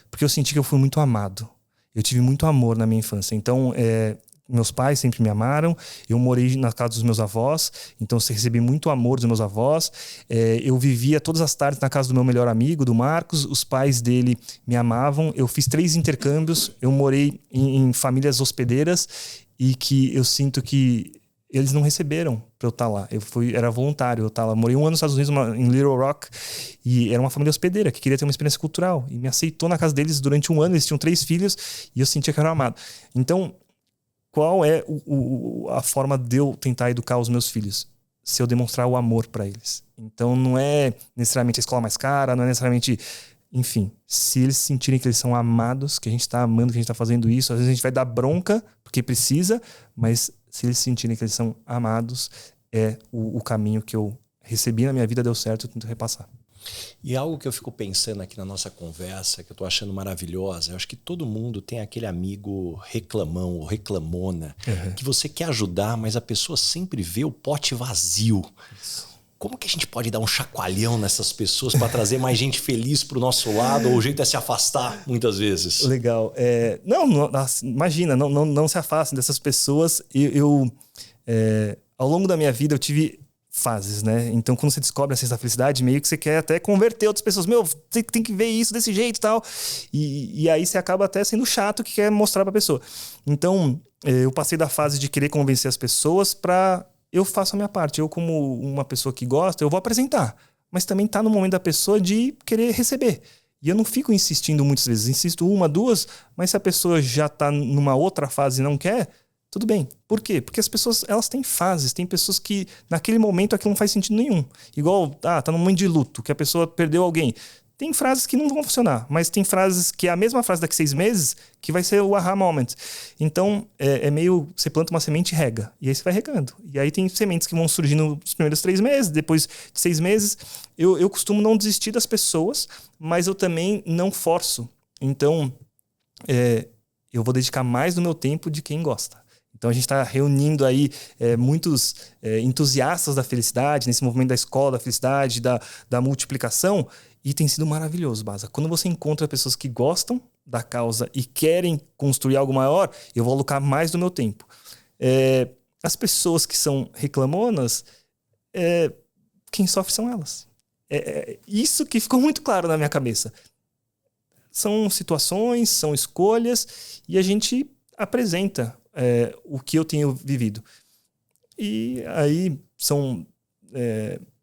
Porque eu senti que eu fui muito amado. Eu tive muito amor na minha infância. Então, meus pais sempre me amaram. Eu morei na casa dos meus avós. Então, eu recebi muito amor dos meus avós. Eu vivia todas as tardes na casa do meu melhor amigo, do Marcos. Os pais dele me amavam. Eu fiz 3 intercâmbios. Eu morei em famílias hospedeiras. E que eu sinto que eles não receberam para eu estar lá. Era voluntário eu estar lá. Morei 1 ano nos Estados Unidos, em Little Rock, e era uma família hospedeira que queria ter uma experiência cultural. E me aceitou na casa deles durante 1 ano. Eles tinham 3 filhos e eu sentia que eu era amado. Então, qual é a forma de eu tentar educar os meus filhos? Se eu demonstrar o amor para eles. Então, não é necessariamente a escola mais cara, não é necessariamente... Enfim, se eles sentirem que eles são amados, que a gente está amando, que a gente está fazendo isso, às vezes a gente vai dar bronca, porque precisa, mas se eles sentirem que eles são amados, é o caminho que eu recebi na minha vida, deu certo, eu tento repassar. E algo que eu fico pensando aqui na nossa conversa, que eu tô achando maravilhosa, eu acho que todo mundo tem aquele amigo reclamão ou reclamona, que você quer ajudar, mas a pessoa sempre vê o pote vazio. Isso. Como que a gente pode dar um chacoalhão nessas pessoas para trazer mais gente feliz pro nosso lado? Ou o jeito é se afastar, muitas vezes? Legal. Imagina, não se afastem dessas pessoas. Ao longo da minha vida, eu tive fases, né? Então, quando você descobre a ciência da felicidade, meio que você quer até converter outras pessoas. Você tem que ver isso desse jeito e tal. E aí você acaba até sendo chato que quer mostrar pra pessoa. Então, eu passei da fase de querer convencer as pessoas pra... Eu faço a minha parte. Eu, como uma pessoa que gosta, eu vou apresentar. Mas também tá no momento da pessoa de querer receber. E eu não fico insistindo muitas vezes. Insisto 1, 2, mas se a pessoa já tá numa outra fase e não quer, tudo bem. Por quê? Porque as pessoas, elas têm fases. Tem pessoas que, naquele momento, aquilo não faz sentido nenhum. Igual, tá num momento de luto, que a pessoa perdeu alguém. Tem frases que não vão funcionar, mas tem frases que é a mesma frase daqui 6 meses que vai ser o aha moment. Então, é meio... Você planta uma semente e rega. E aí você vai regando. E aí tem sementes que vão surgindo nos primeiros 3 meses, depois de 6 meses. Eu costumo não desistir das pessoas, mas eu também não forço. Então, eu vou dedicar mais do meu tempo de quem gosta. Então a gente está reunindo aí muitos entusiastas da felicidade, nesse movimento da escola da felicidade, da multiplicação, e tem sido maravilhoso, Baza. Quando você encontra pessoas que gostam da causa e querem construir algo maior, eu vou alocar mais do meu tempo. As pessoas que são reclamonas, quem sofre são elas. Isso que ficou muito claro na minha cabeça. São situações, são escolhas, e a gente apresenta o que eu tenho vivido. E aí são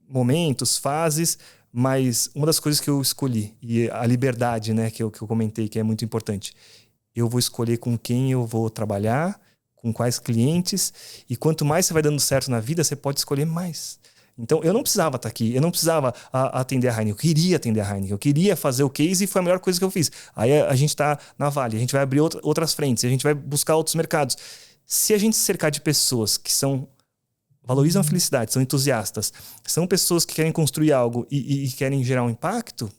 momentos, fases, mas uma das coisas que eu escolhi, e a liberdade, né, que eu comentei, que é muito importante, eu vou escolher com quem eu vou trabalhar, com quais clientes, e quanto mais você vai dando certo na vida, você pode escolher mais. Então, eu não precisava estar aqui, eu não precisava atender a Heineken, eu queria atender a Heineken, eu queria fazer o case e foi a melhor coisa que eu fiz. Aí a gente está na Vale, a gente vai abrir outras frentes, a gente vai buscar outros mercados. Se a gente se cercar de pessoas que valorizam a felicidade, são entusiastas, são pessoas que querem construir algo e querem gerar um impacto,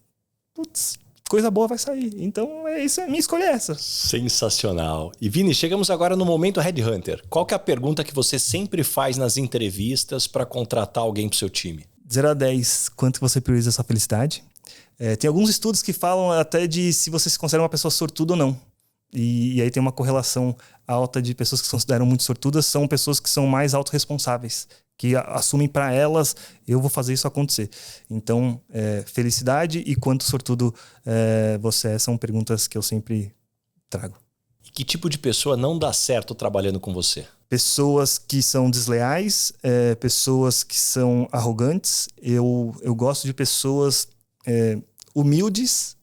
putz, coisa boa vai sair. Então, isso, a minha escolha é essa. Sensacional. E Vini, chegamos agora no momento Headhunter. Qual que é a pergunta que você sempre faz nas entrevistas para contratar alguém para o seu time? 0 a 10, quanto você prioriza a sua felicidade? Tem alguns estudos que falam até de se você se considera uma pessoa sortuda ou não. E aí tem uma correlação alta de pessoas que se consideram muito sortudas, são pessoas que são mais autorresponsáveis, que assumem para elas, eu vou fazer isso acontecer. Então, felicidade e quanto sortudo você é, são perguntas que eu sempre trago. E que tipo de pessoa não dá certo trabalhando com você? Pessoas que são desleais, pessoas que são arrogantes. Eu gosto de pessoas humildes,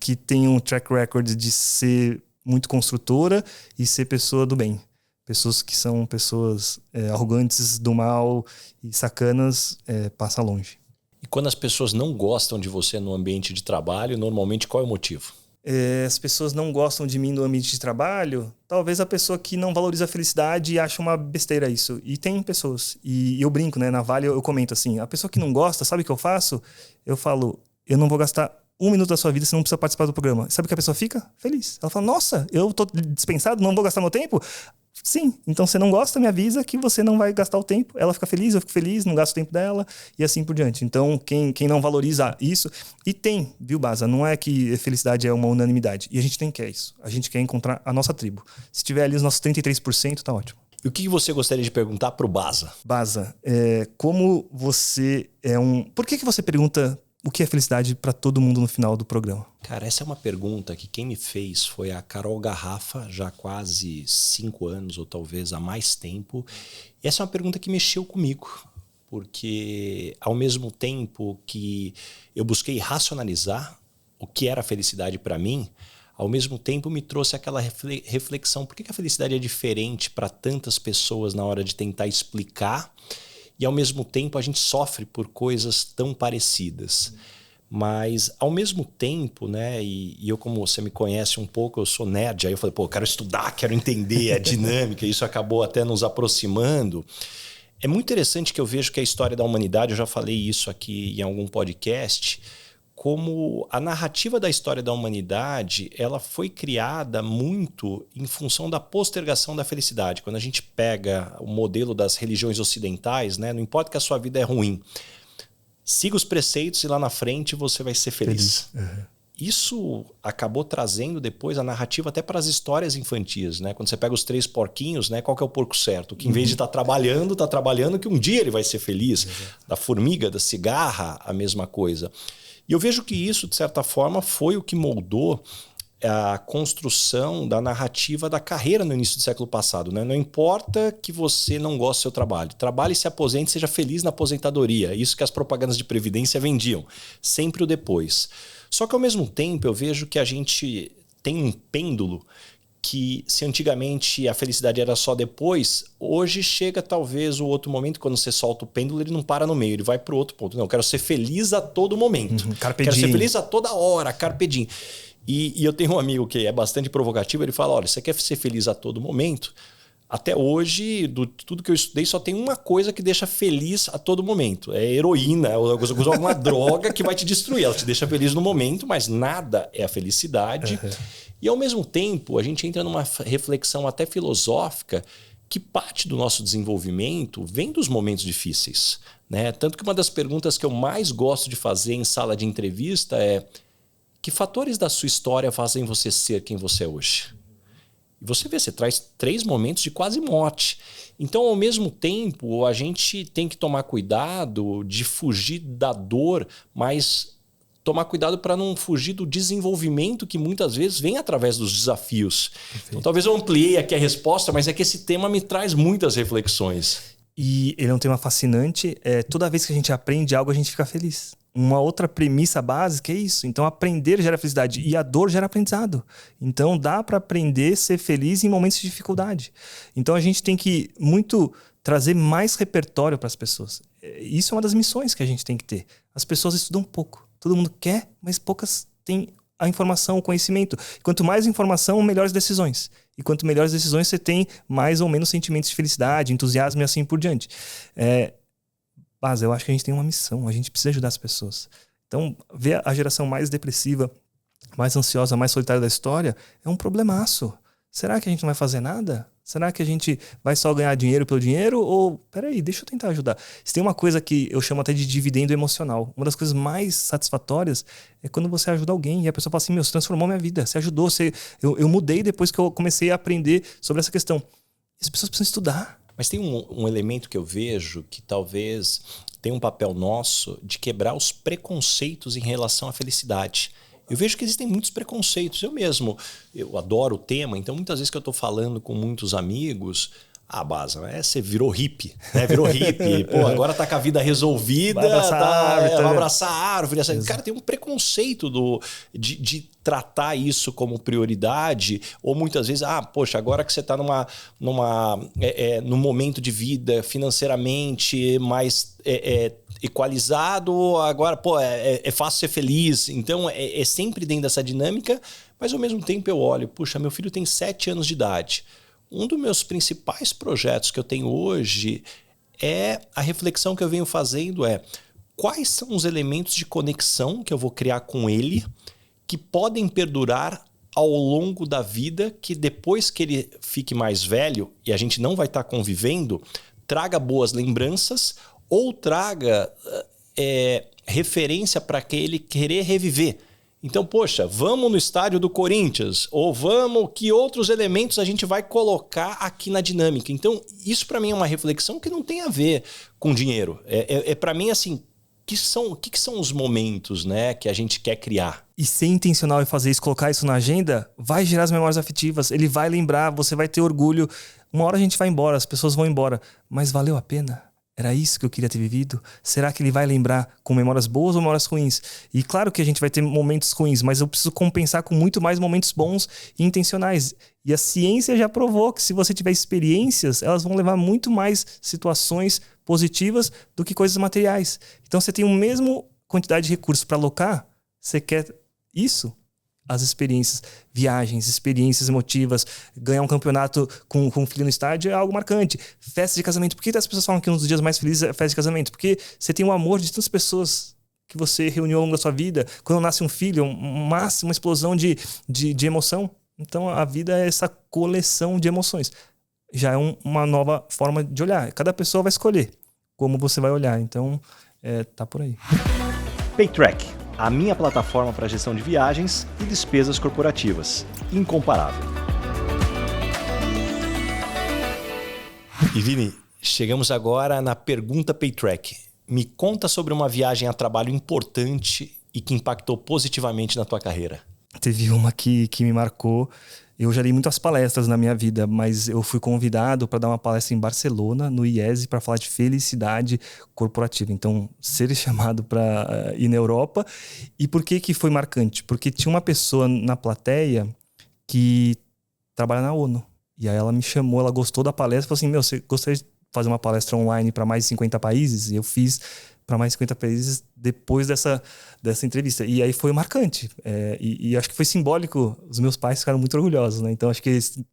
que tem um track record de ser muito construtora e ser pessoa do bem. Pessoas que são pessoas arrogantes, do mal e sacanas, passa longe. E quando as pessoas não gostam de você no ambiente de trabalho, normalmente qual é o motivo? As pessoas não gostam de mim no ambiente de trabalho, talvez a pessoa que não valoriza a felicidade e acha uma besteira isso. E tem pessoas. E eu brinco, né? Na Vale eu comento assim, a pessoa que não gosta, sabe o que eu faço? Eu falo, eu não vou gastar 1 minuto da sua vida, você não precisa participar do programa. Sabe o que a pessoa fica? Feliz. Ela fala, nossa, eu tô dispensado, não vou gastar meu tempo? Sim, então você não gosta, me avisa que você não vai gastar o tempo. Ela fica feliz, eu fico feliz, não gasto o tempo dela e assim por diante. Então, quem não valoriza isso... E tem, viu, Baza? Não é que felicidade é uma unanimidade. E a gente nem quer isso. A gente quer encontrar a nossa tribo. Se tiver ali os nossos 33%, tá ótimo. E o que você gostaria de perguntar pro Baza? Baza, como você é um... Por que você pergunta... O que é felicidade para todo mundo no final do programa? Cara, essa é uma pergunta que quem me fez foi a Carol Garrafa, já há quase 5 anos ou talvez há mais tempo. E essa é uma pergunta que mexeu comigo, porque ao mesmo tempo que eu busquei racionalizar o que era felicidade para mim, ao mesmo tempo me trouxe aquela reflexão, por que a felicidade é diferente para tantas pessoas na hora de tentar explicar? E ao mesmo tempo a gente sofre por coisas tão parecidas. Mas ao mesmo tempo, né? E eu, como você me conhece um pouco, eu sou nerd. Aí eu falei, eu quero estudar, quero entender a dinâmica. Isso acabou até nos aproximando. É muito interessante que eu vejo que a história da humanidade, eu já falei isso aqui em algum podcast, como a narrativa da história da humanidade, ela foi criada muito em função da postergação da felicidade. Quando a gente pega o modelo das religiões ocidentais, né, não importa que a sua vida é ruim, siga os preceitos e lá na frente você vai ser feliz. Uhum. Isso acabou trazendo depois a narrativa até para as histórias infantis, né? Quando você pega os 3 porquinhos, né? Qual que é o porco certo? Que em vez de estar trabalhando, que um dia ele vai ser feliz. Uhum. Da formiga, da cigarra, a mesma coisa. E eu vejo que isso, de certa forma, foi o que moldou a construção da narrativa da carreira no início do século passado, né? Não importa que você não goste do seu trabalho. Trabalhe, se aposente, seja feliz na aposentadoria. Isso que as propagandas de previdência vendiam. Sempre o depois. Só que, ao mesmo tempo, eu vejo que a gente tem um pêndulo que, se antigamente a felicidade era só depois, hoje chega talvez o outro momento, quando você solta o pêndulo, ele não para no meio, ele vai para o outro ponto. Não, eu quero ser feliz a todo momento. Carpe quero diem. ser feliz a toda hora, carpe diem. E eu tenho um amigo que é bastante provocativo, ele fala, olha, você quer ser feliz a todo momento? Até hoje, tudo que eu estudei, só tem uma coisa que deixa feliz a todo momento. É heroína, ou alguma droga que vai te destruir. Ela te deixa feliz no momento, mas nada é a felicidade. Uhum. E ao mesmo tempo, a gente entra numa reflexão até filosófica que parte do nosso desenvolvimento vem dos momentos difíceis, né? Tanto que uma das perguntas que eu mais gosto de fazer em sala de entrevista é: que fatores da sua história fazem você ser quem você é hoje? E você vê, você traz 3 momentos de quase morte. Então, ao mesmo tempo, a gente tem que tomar cuidado de fugir da dor, mas tomar cuidado para não fugir do desenvolvimento que muitas vezes vem através dos desafios. Então, talvez eu ampliei aqui a resposta, mas é que esse tema me traz muitas reflexões. E ele é um tema fascinante. Toda vez que a gente aprende algo, a gente fica feliz. Uma outra premissa básica é isso. Então, aprender gera felicidade e a dor gera aprendizado. Então, dá para aprender a ser feliz em momentos de dificuldade. Então, a gente tem que muito trazer mais repertório para as pessoas. Isso é uma das missões que a gente tem que ter. As pessoas estudam pouco. Todo mundo quer, mas poucas têm a informação, o conhecimento. Quanto mais informação, melhores decisões. E quanto melhores decisões você tem, mais ou menos sentimentos de felicidade, entusiasmo e assim por diante. Mas eu acho que a gente tem uma missão, a gente precisa ajudar as pessoas. Então, ver a geração mais depressiva, mais ansiosa, mais solitária da história é um problemaço. Será que a gente não vai fazer nada? Será que a gente vai só ganhar dinheiro pelo dinheiro? Ou, peraí, deixa eu tentar ajudar. Se tem uma coisa que eu chamo até de dividendo emocional. Uma das coisas mais satisfatórias é quando você ajuda alguém e a pessoa fala assim, você transformou minha vida, você ajudou, eu mudei depois que eu comecei a aprender sobre essa questão. E as pessoas precisam estudar. Mas tem um elemento que eu vejo que talvez tenha um papel nosso de quebrar os preconceitos em relação à felicidade. Eu vejo que existem muitos preconceitos. Eu adoro o tema, então muitas vezes que eu estou falando com muitos amigos, Ah, Baza, você virou hippie, né? Virou hippie. Pô, agora tá com a vida resolvida. Vai abraçar a árvore. Vai abraçar a árvore. Cara, tem um preconceito de tratar isso como prioridade. Ou muitas vezes, poxa, agora que você tá num momento de vida financeiramente mais equalizado, agora, pô, é fácil ser feliz. Então, é sempre dentro dessa dinâmica. Mas, ao mesmo tempo, eu olho, puxa, meu filho tem 7 anos de idade. Um dos meus principais projetos que eu tenho hoje a reflexão que eu venho fazendo quais são os elementos de conexão que eu vou criar com ele que podem perdurar ao longo da vida, que depois que ele fique mais velho e a gente não vai estar convivendo, traga boas lembranças ou traga referência para que ele querer reviver. Então, poxa, vamos no estádio do Corinthians ou que outros elementos a gente vai colocar aqui na dinâmica. Então, isso para mim é uma reflexão que não tem a ver com dinheiro. Para mim, assim, o que são os momentos, né, que a gente quer criar? E ser intencional e fazer isso, colocar isso na agenda, vai gerar as memórias afetivas. Ele vai lembrar, você vai ter orgulho. Uma hora a gente vai embora, as pessoas vão embora. Mas valeu a pena? Era isso que eu queria ter vivido? Será que ele vai lembrar com memórias boas ou memórias ruins? E claro que a gente vai ter momentos ruins, mas eu preciso compensar com muito mais momentos bons e intencionais. E a ciência já provou que se você tiver experiências, elas vão levar muito mais situações positivas do que coisas materiais. Então você tem a mesma quantidade de recursos para alocar, você quer isso? As experiências, viagens, experiências emotivas, ganhar um campeonato com um filho no estádio é algo marcante. Festa de casamento. Por que as pessoas falam que um dos dias mais felizes é a festa de casamento? Porque você tem o amor de tantas pessoas que você reuniu ao longo da sua vida. Quando nasce um filho, uma explosão de emoção. Então a vida é essa coleção de emoções. Já é uma nova forma de olhar. Cada pessoa vai escolher como você vai olhar. Então tá por aí. Paytrack, a minha plataforma para gestão de viagens e despesas corporativas. Incomparável. E Vini, chegamos agora na pergunta Paytrack. Me conta sobre uma viagem a trabalho importante e que impactou positivamente na tua carreira. Teve uma que me marcou. Eu já dei muitas palestras na minha vida, mas eu fui convidado para dar uma palestra em Barcelona, no IESE, para falar de felicidade corporativa. Então, ser chamado para ir na Europa. E por que foi marcante? Porque tinha uma pessoa na plateia que trabalha na ONU. E aí ela me chamou, ela gostou da palestra, falou assim, você gostaria de fazer uma palestra online para mais de 50 países? E eu fiz para mais de 50 países depois dessa entrevista. E aí foi marcante. E acho que foi simbólico. Os meus pais ficaram muito orgulhosos, né? Então acho que isso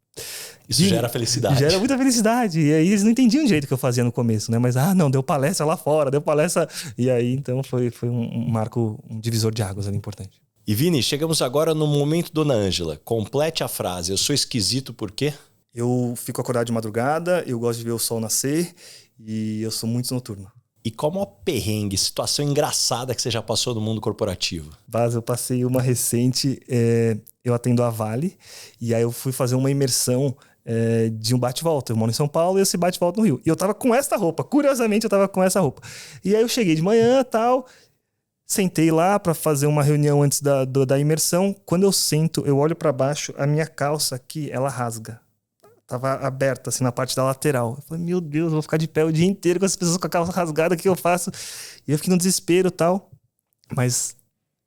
gera felicidade. Gera muita felicidade. E aí eles não entendiam o jeito que eu fazia no começo, né? Mas, não, deu palestra lá fora, deu palestra... E aí, então, foi um marco, um divisor de águas ali importante. E Vini, chegamos agora no momento Dona Ângela. Complete a frase. Eu sou esquisito por quê? Eu fico acordado de madrugada, eu gosto de ver o sol nascer e eu sou muito noturno. E qual é o perrengue, situação engraçada que você já passou no mundo corporativo? Eu passei uma recente, eu atendo a Vale, e aí eu fui fazer uma imersão de um bate-volta. Eu moro em São Paulo e esse bate-volta no Rio. E eu tava com essa roupa, curiosamente eu tava com essa roupa. E aí eu cheguei de manhã e tal, sentei lá para fazer uma reunião antes da imersão. Quando eu sento, eu olho para baixo, a minha calça aqui, ela rasga. Tava aberta, assim, na parte da lateral. Eu falei, meu Deus, eu vou ficar de pé o dia inteiro com as pessoas com a calça rasgada, o que eu faço? E eu fiquei no desespero e tal. Mas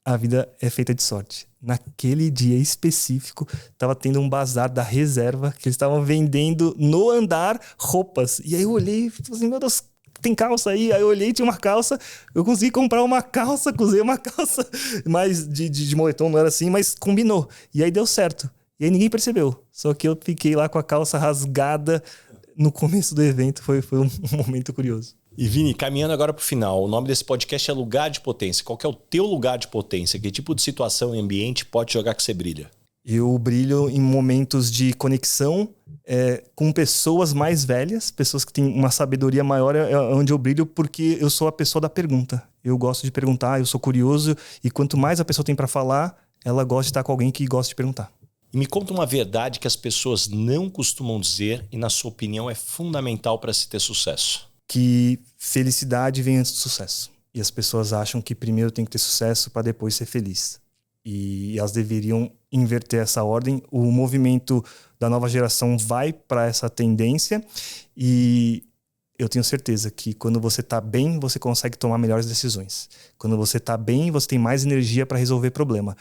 a vida é feita de sorte. Naquele dia específico, tava tendo um bazar da reserva, que eles estavam vendendo no andar roupas. E aí eu olhei e falei assim, meu Deus, tem calça aí? Aí eu olhei, tinha uma calça. Eu consegui comprar uma calça, cozinhei uma calça. Mas de moletom não era assim, mas combinou. E aí deu certo. E aí ninguém percebeu. Só que eu fiquei lá com a calça rasgada no começo do evento. Foi um momento curioso. E Vini, caminhando agora para o final, o nome desse podcast é Lugar de Potência. Qual que é o teu lugar de potência? Que tipo de situação e ambiente pode jogar que você brilha? Eu brilho em momentos de conexão com pessoas mais velhas, pessoas que têm uma sabedoria maior, é onde eu brilho, porque eu sou a pessoa da pergunta. Eu gosto de perguntar, eu sou curioso, e quanto mais a pessoa tem para falar, ela gosta de estar com alguém que gosta de perguntar. E me conta uma verdade que as pessoas não costumam dizer e, na sua opinião, é fundamental para se ter sucesso. Que felicidade vem antes do sucesso. E as pessoas acham que primeiro tem que ter sucesso para depois ser feliz. E elas deveriam inverter essa ordem. O movimento da nova geração vai para essa tendência e eu tenho certeza que quando você está bem, você consegue tomar melhores decisões. Quando você está bem, você tem mais energia para resolver problema.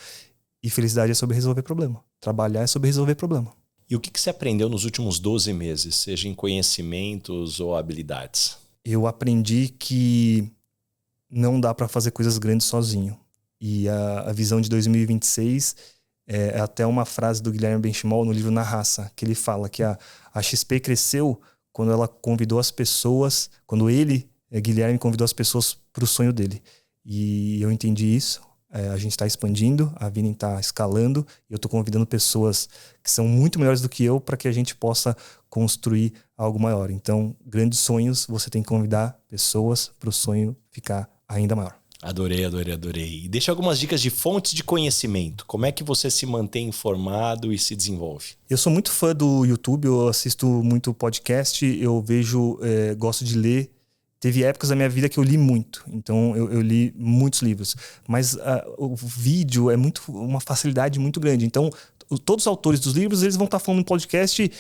E felicidade é sobre resolver problema. Trabalhar é sobre resolver problema. E o que você aprendeu nos últimos 12 meses, seja em conhecimentos ou habilidades? Eu aprendi que não dá para fazer coisas grandes sozinho. E a visão de 2026 é até uma frase do Guilherme Benchimol no livro Na Raça, que ele fala que a XP cresceu quando ela convidou as pessoas, quando ele, Guilherme, convidou as pessoas para o sonho dele. E eu entendi isso. A gente está expandindo, a Vini está escalando e eu estou convidando pessoas que são muito melhores do que eu para que a gente possa construir algo maior. Então, grandes sonhos, você tem que convidar pessoas para o sonho ficar ainda maior. Adorei. E deixa algumas dicas de fontes de conhecimento. Como é que você se mantém informado e se desenvolve? Eu sou muito fã do YouTube, eu assisto muito podcast, eu vejo, gosto de ler. Teve épocas da minha vida que eu li muito, então eu li muitos livros. Mas o vídeo é uma facilidade muito grande. Então, todos os autores dos livros, eles vão estar falando no podcast,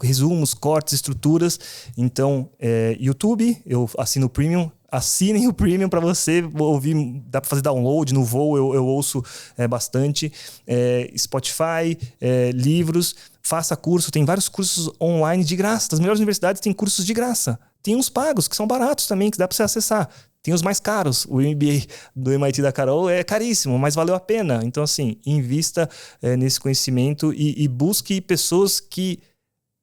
resumos, cortes, estruturas. Então, YouTube, eu assino o Premium. Assinem o Premium para você ouvir, dá para fazer download no voo, eu ouço bastante. Spotify, livros, faça curso, tem vários cursos online de graça. Das melhores universidades tem cursos de graça. Tem uns pagos, que são baratos também, que dá para você acessar. Tem os mais caros. O MBA do MIT da Carol é caríssimo, mas valeu a pena. Então, assim, invista nesse conhecimento e busque pessoas que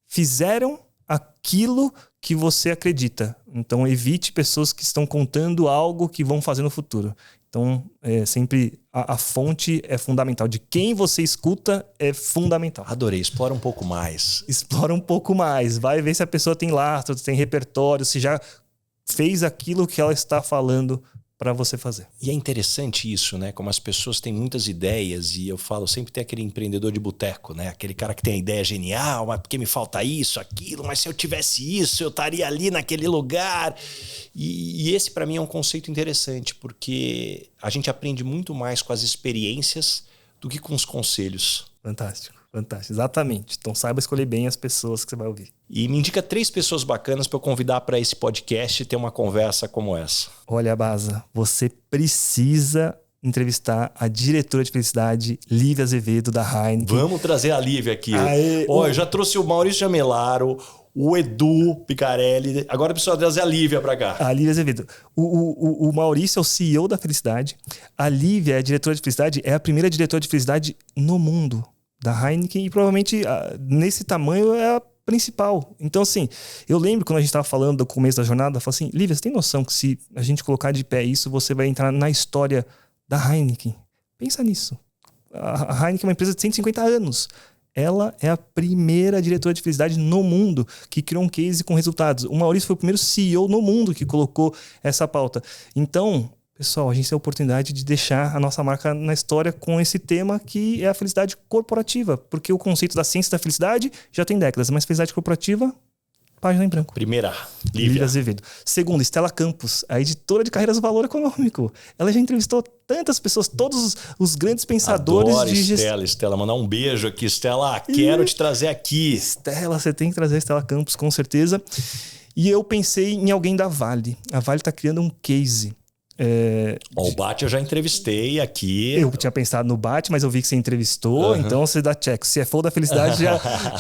fizeram aquilo que você acredita. Então, evite pessoas que estão contando algo que vão fazer no futuro. Então, sempre a fonte é fundamental. De quem você escuta é fundamental. Adorei. Explora um pouco mais. Explora um pouco mais. Vai ver se a pessoa tem lastro, tem repertório, se já fez aquilo que ela está falando para você fazer. E é interessante isso, né? Como as pessoas têm muitas ideias e eu falo, sempre tem aquele empreendedor de boteco, né? Aquele cara que tem a ideia genial, mas porque me falta isso, aquilo, mas se eu tivesse isso, eu estaria ali naquele lugar. E esse para mim é um conceito interessante, porque a gente aprende muito mais com as experiências do que com os conselhos. Fantástico. Exatamente. Então saiba escolher bem as pessoas que você vai ouvir. E me indica 3 pessoas bacanas para eu convidar para esse podcast e ter uma conversa como essa. Olha, Baza, você precisa entrevistar a diretora de felicidade, Lívia Azevedo, da Heineken. Vamos trazer a Lívia aqui. Eu já trouxe o Maurício Jamelaro, o Edu Picarelli. Agora precisa trazer a Lívia para cá. A Lívia Azevedo. O Maurício é o CEO da felicidade. A Lívia é a diretora de felicidade, é a primeira diretora de felicidade no mundo da Heineken e provavelmente nesse tamanho é a principal. Então, assim, eu lembro quando a gente estava falando do começo da jornada, eu falei assim, Lívia, você tem noção que se a gente colocar de pé isso, você vai entrar na história da Heineken? Pensa nisso. A Heineken é uma empresa de 150 anos. Ela é a primeira diretora de felicidade no mundo que criou um case com resultados. O Maurício foi o primeiro CEO no mundo que colocou essa pauta. Então, pessoal, a gente tem a oportunidade de deixar a nossa marca na história com esse tema que é a felicidade corporativa. Porque o conceito da ciência da felicidade já tem décadas, mas felicidade corporativa, página em branco. Primeira, Lívia Azevedo. Segunda, Estela Campos, a editora de carreiras do Valor Econômico. Ela já entrevistou tantas pessoas, todos os grandes pensadores. Adoro Estela, mandar um beijo aqui. Estela, quero te trazer aqui. Estela, você tem que trazer a Estela Campos, com certeza. E eu pensei em alguém da Vale. A Vale está criando um case. O Bate eu já entrevistei aqui. Eu tinha pensado no Bate, mas eu vi que você entrevistou, então você dá check. Se é for da felicidade,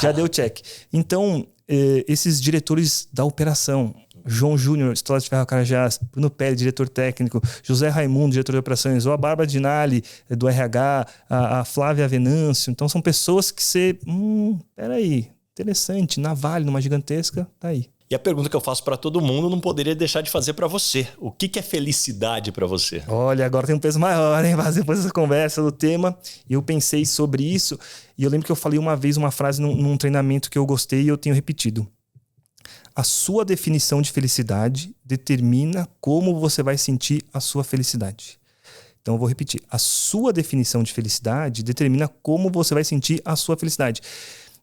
já deu check. Então, esses diretores da operação, João Júnior, História de Ferro Carajás, Bruno Pérez, diretor técnico, José Raimundo, diretor de operações, ou a Bárbara Dinali, do RH, a Flávia Venâncio. Então, são pessoas que você... peraí, interessante, na Vale, numa gigantesca, tá aí. E a pergunta que eu faço para todo mundo não poderia deixar de fazer para você. O que é felicidade para você? Olha, agora tem um peso maior, hein? Mas depois dessa conversa do tema, eu pensei sobre isso e eu lembro que eu falei uma vez uma frase num treinamento que eu gostei e eu tenho repetido. A sua definição de felicidade determina como você vai sentir a sua felicidade. Então eu vou repetir. A sua definição de felicidade determina como você vai sentir a sua felicidade.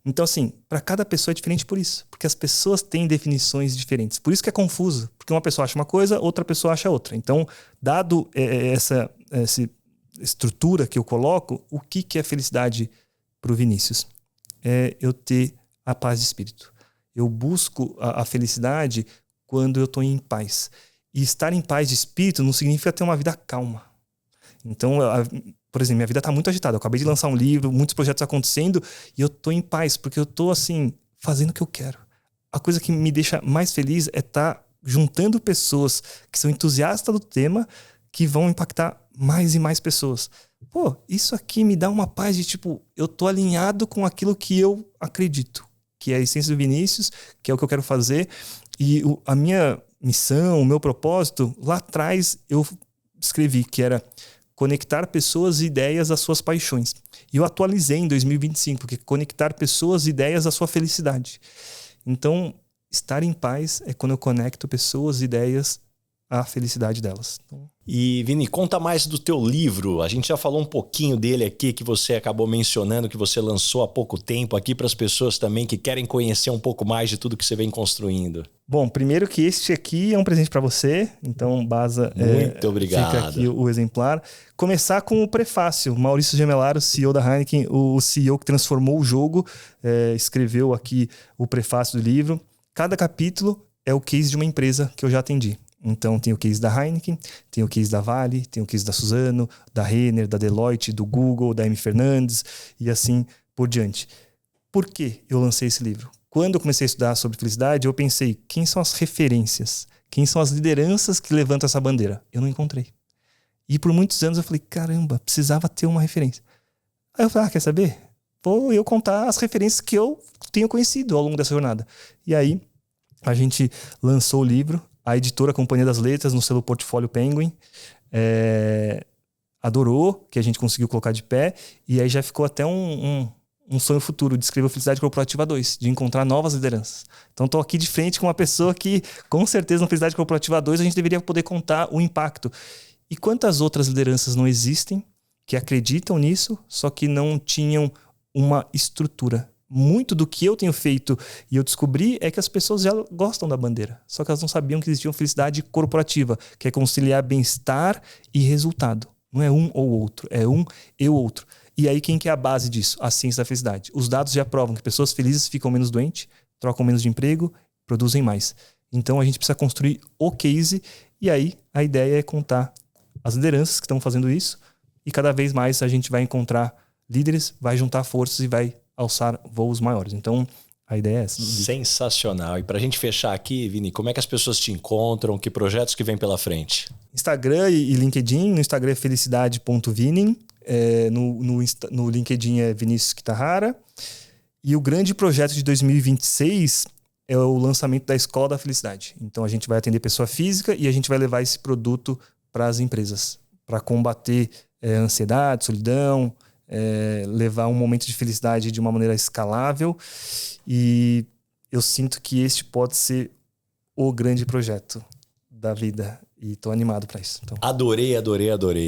Então, assim, para cada pessoa é diferente por isso. Porque as pessoas têm definições diferentes. Por isso que é confuso. Porque uma pessoa acha uma coisa, outra pessoa acha outra. Então, dado essa estrutura que eu coloco, o que é felicidade pro Vinícius é eu ter a paz de espírito. Eu busco a felicidade quando eu estou em paz. E estar em paz de espírito não significa ter uma vida calma. Então, por exemplo, minha vida está muito agitada. Eu acabei de lançar um livro, muitos projetos acontecendo e eu estou em paz, porque eu estou assim, fazendo o que eu quero. A coisa que me deixa mais feliz é estar juntando pessoas que são entusiastas do tema, que vão impactar mais e mais pessoas. Pô, isso aqui me dá uma paz de tipo, eu tô alinhado com aquilo que eu acredito, que é a essência do Vinícius, que é o que eu quero fazer. E a minha missão, o meu propósito, lá atrás eu escrevi que era conectar pessoas e ideias às suas paixões. E eu atualizei em 2025, que é conectar pessoas e ideias à sua felicidade. Então, estar em paz é quando eu conecto pessoas e ideias à felicidade delas. E, Vini, conta mais do teu livro. A gente já falou um pouquinho dele aqui, que você acabou mencionando, que você lançou há pouco tempo aqui para as pessoas também que querem conhecer um pouco mais de tudo que você vem construindo. Bom, primeiro que este aqui é um presente para você. Então, Baza, muito obrigado. Fica aqui o exemplar. Começar com o prefácio. Maurício Gemelaro, CEO da Heineken, o CEO que transformou o jogo, escreveu aqui o prefácio do livro. Cada capítulo é o case de uma empresa que eu já atendi. Então tem o case da Heineken, tem o case da Vale, tem o case da Suzano, da Renner, da Deloitte, do Google, da M. Fernandes e assim por diante. Por que eu lancei esse livro? Quando eu comecei a estudar sobre felicidade, eu pensei, quem são as referências? Quem são as lideranças que levantam essa bandeira? Eu não encontrei. E por muitos anos eu falei, caramba, precisava ter uma referência. Aí eu falei, quer saber? Vou eu contar as referências que eu tenho conhecido ao longo dessa jornada. E aí a gente lançou o livro. A editora Companhia das Letras, no selo Portfólio Penguin, adorou, que a gente conseguiu colocar de pé, e aí já ficou até um sonho futuro de escrever o Felicidade Corporativa 2, de encontrar novas lideranças. Então estou aqui de frente com uma pessoa que, com certeza, no Felicidade Corporativa 2, a gente deveria poder contar o impacto. E quantas outras lideranças não existem que acreditam nisso, só que não tinham uma estrutura? Muito do que eu tenho feito e eu descobri é que as pessoas já gostam da bandeira. Só que elas não sabiam que existia uma felicidade corporativa, que é conciliar bem-estar e resultado. Não é um ou outro, é um e o outro. E aí quem que é a base disso? A ciência da felicidade. Os dados já provam que pessoas felizes ficam menos doentes, trocam menos de emprego, produzem mais. Então a gente precisa construir o case e aí a ideia é contar as lideranças que estão fazendo isso e cada vez mais a gente vai encontrar líderes, vai juntar forças e vai alçar voos maiores. Então, a ideia é essa. Sensacional. E para a gente fechar aqui, Vini, como é que as pessoas te encontram? Que projetos que vem pela frente? Instagram e LinkedIn. No Instagram é felicidade.vini. No LinkedIn é Vinícius Kitahara. E o grande projeto de 2026 é o lançamento da Escola da Felicidade. Então, a gente vai atender pessoa física e a gente vai levar esse produto para as empresas, para combater ansiedade, solidão, levar um momento de felicidade de uma maneira escalável, e eu sinto que este pode ser o grande projeto da vida e estou animado para isso. Então. Adorei,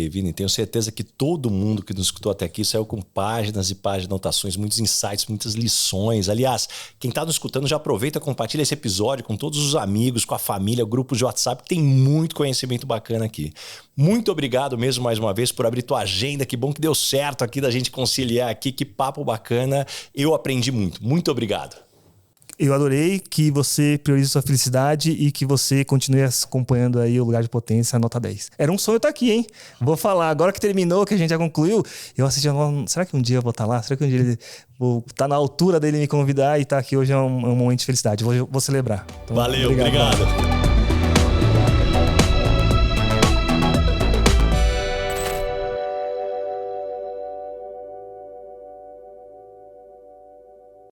Vini. Tenho certeza que todo mundo que nos escutou até aqui saiu com páginas e páginas de anotações, muitos insights, muitas lições. Aliás, quem está nos escutando já aproveita e compartilha esse episódio com todos os amigos, com a família, grupos de WhatsApp, que tem muito conhecimento bacana aqui. Muito obrigado mesmo mais uma vez por abrir tua agenda. Que bom que deu certo aqui da gente conciliar aqui. Que papo bacana. Eu aprendi muito. Muito obrigado. Eu adorei que você priorize sua felicidade e que você continue acompanhando aí o Lugar de Potência, nota 10. Era um sonho estar aqui, hein? Vou falar, agora que terminou, que a gente já concluiu, eu assisti, será que um dia eu vou estar lá? Será que um dia ele vou estar na altura dele me convidar e estar aqui hoje é um momento de felicidade. Vou celebrar. Então, valeu, obrigado.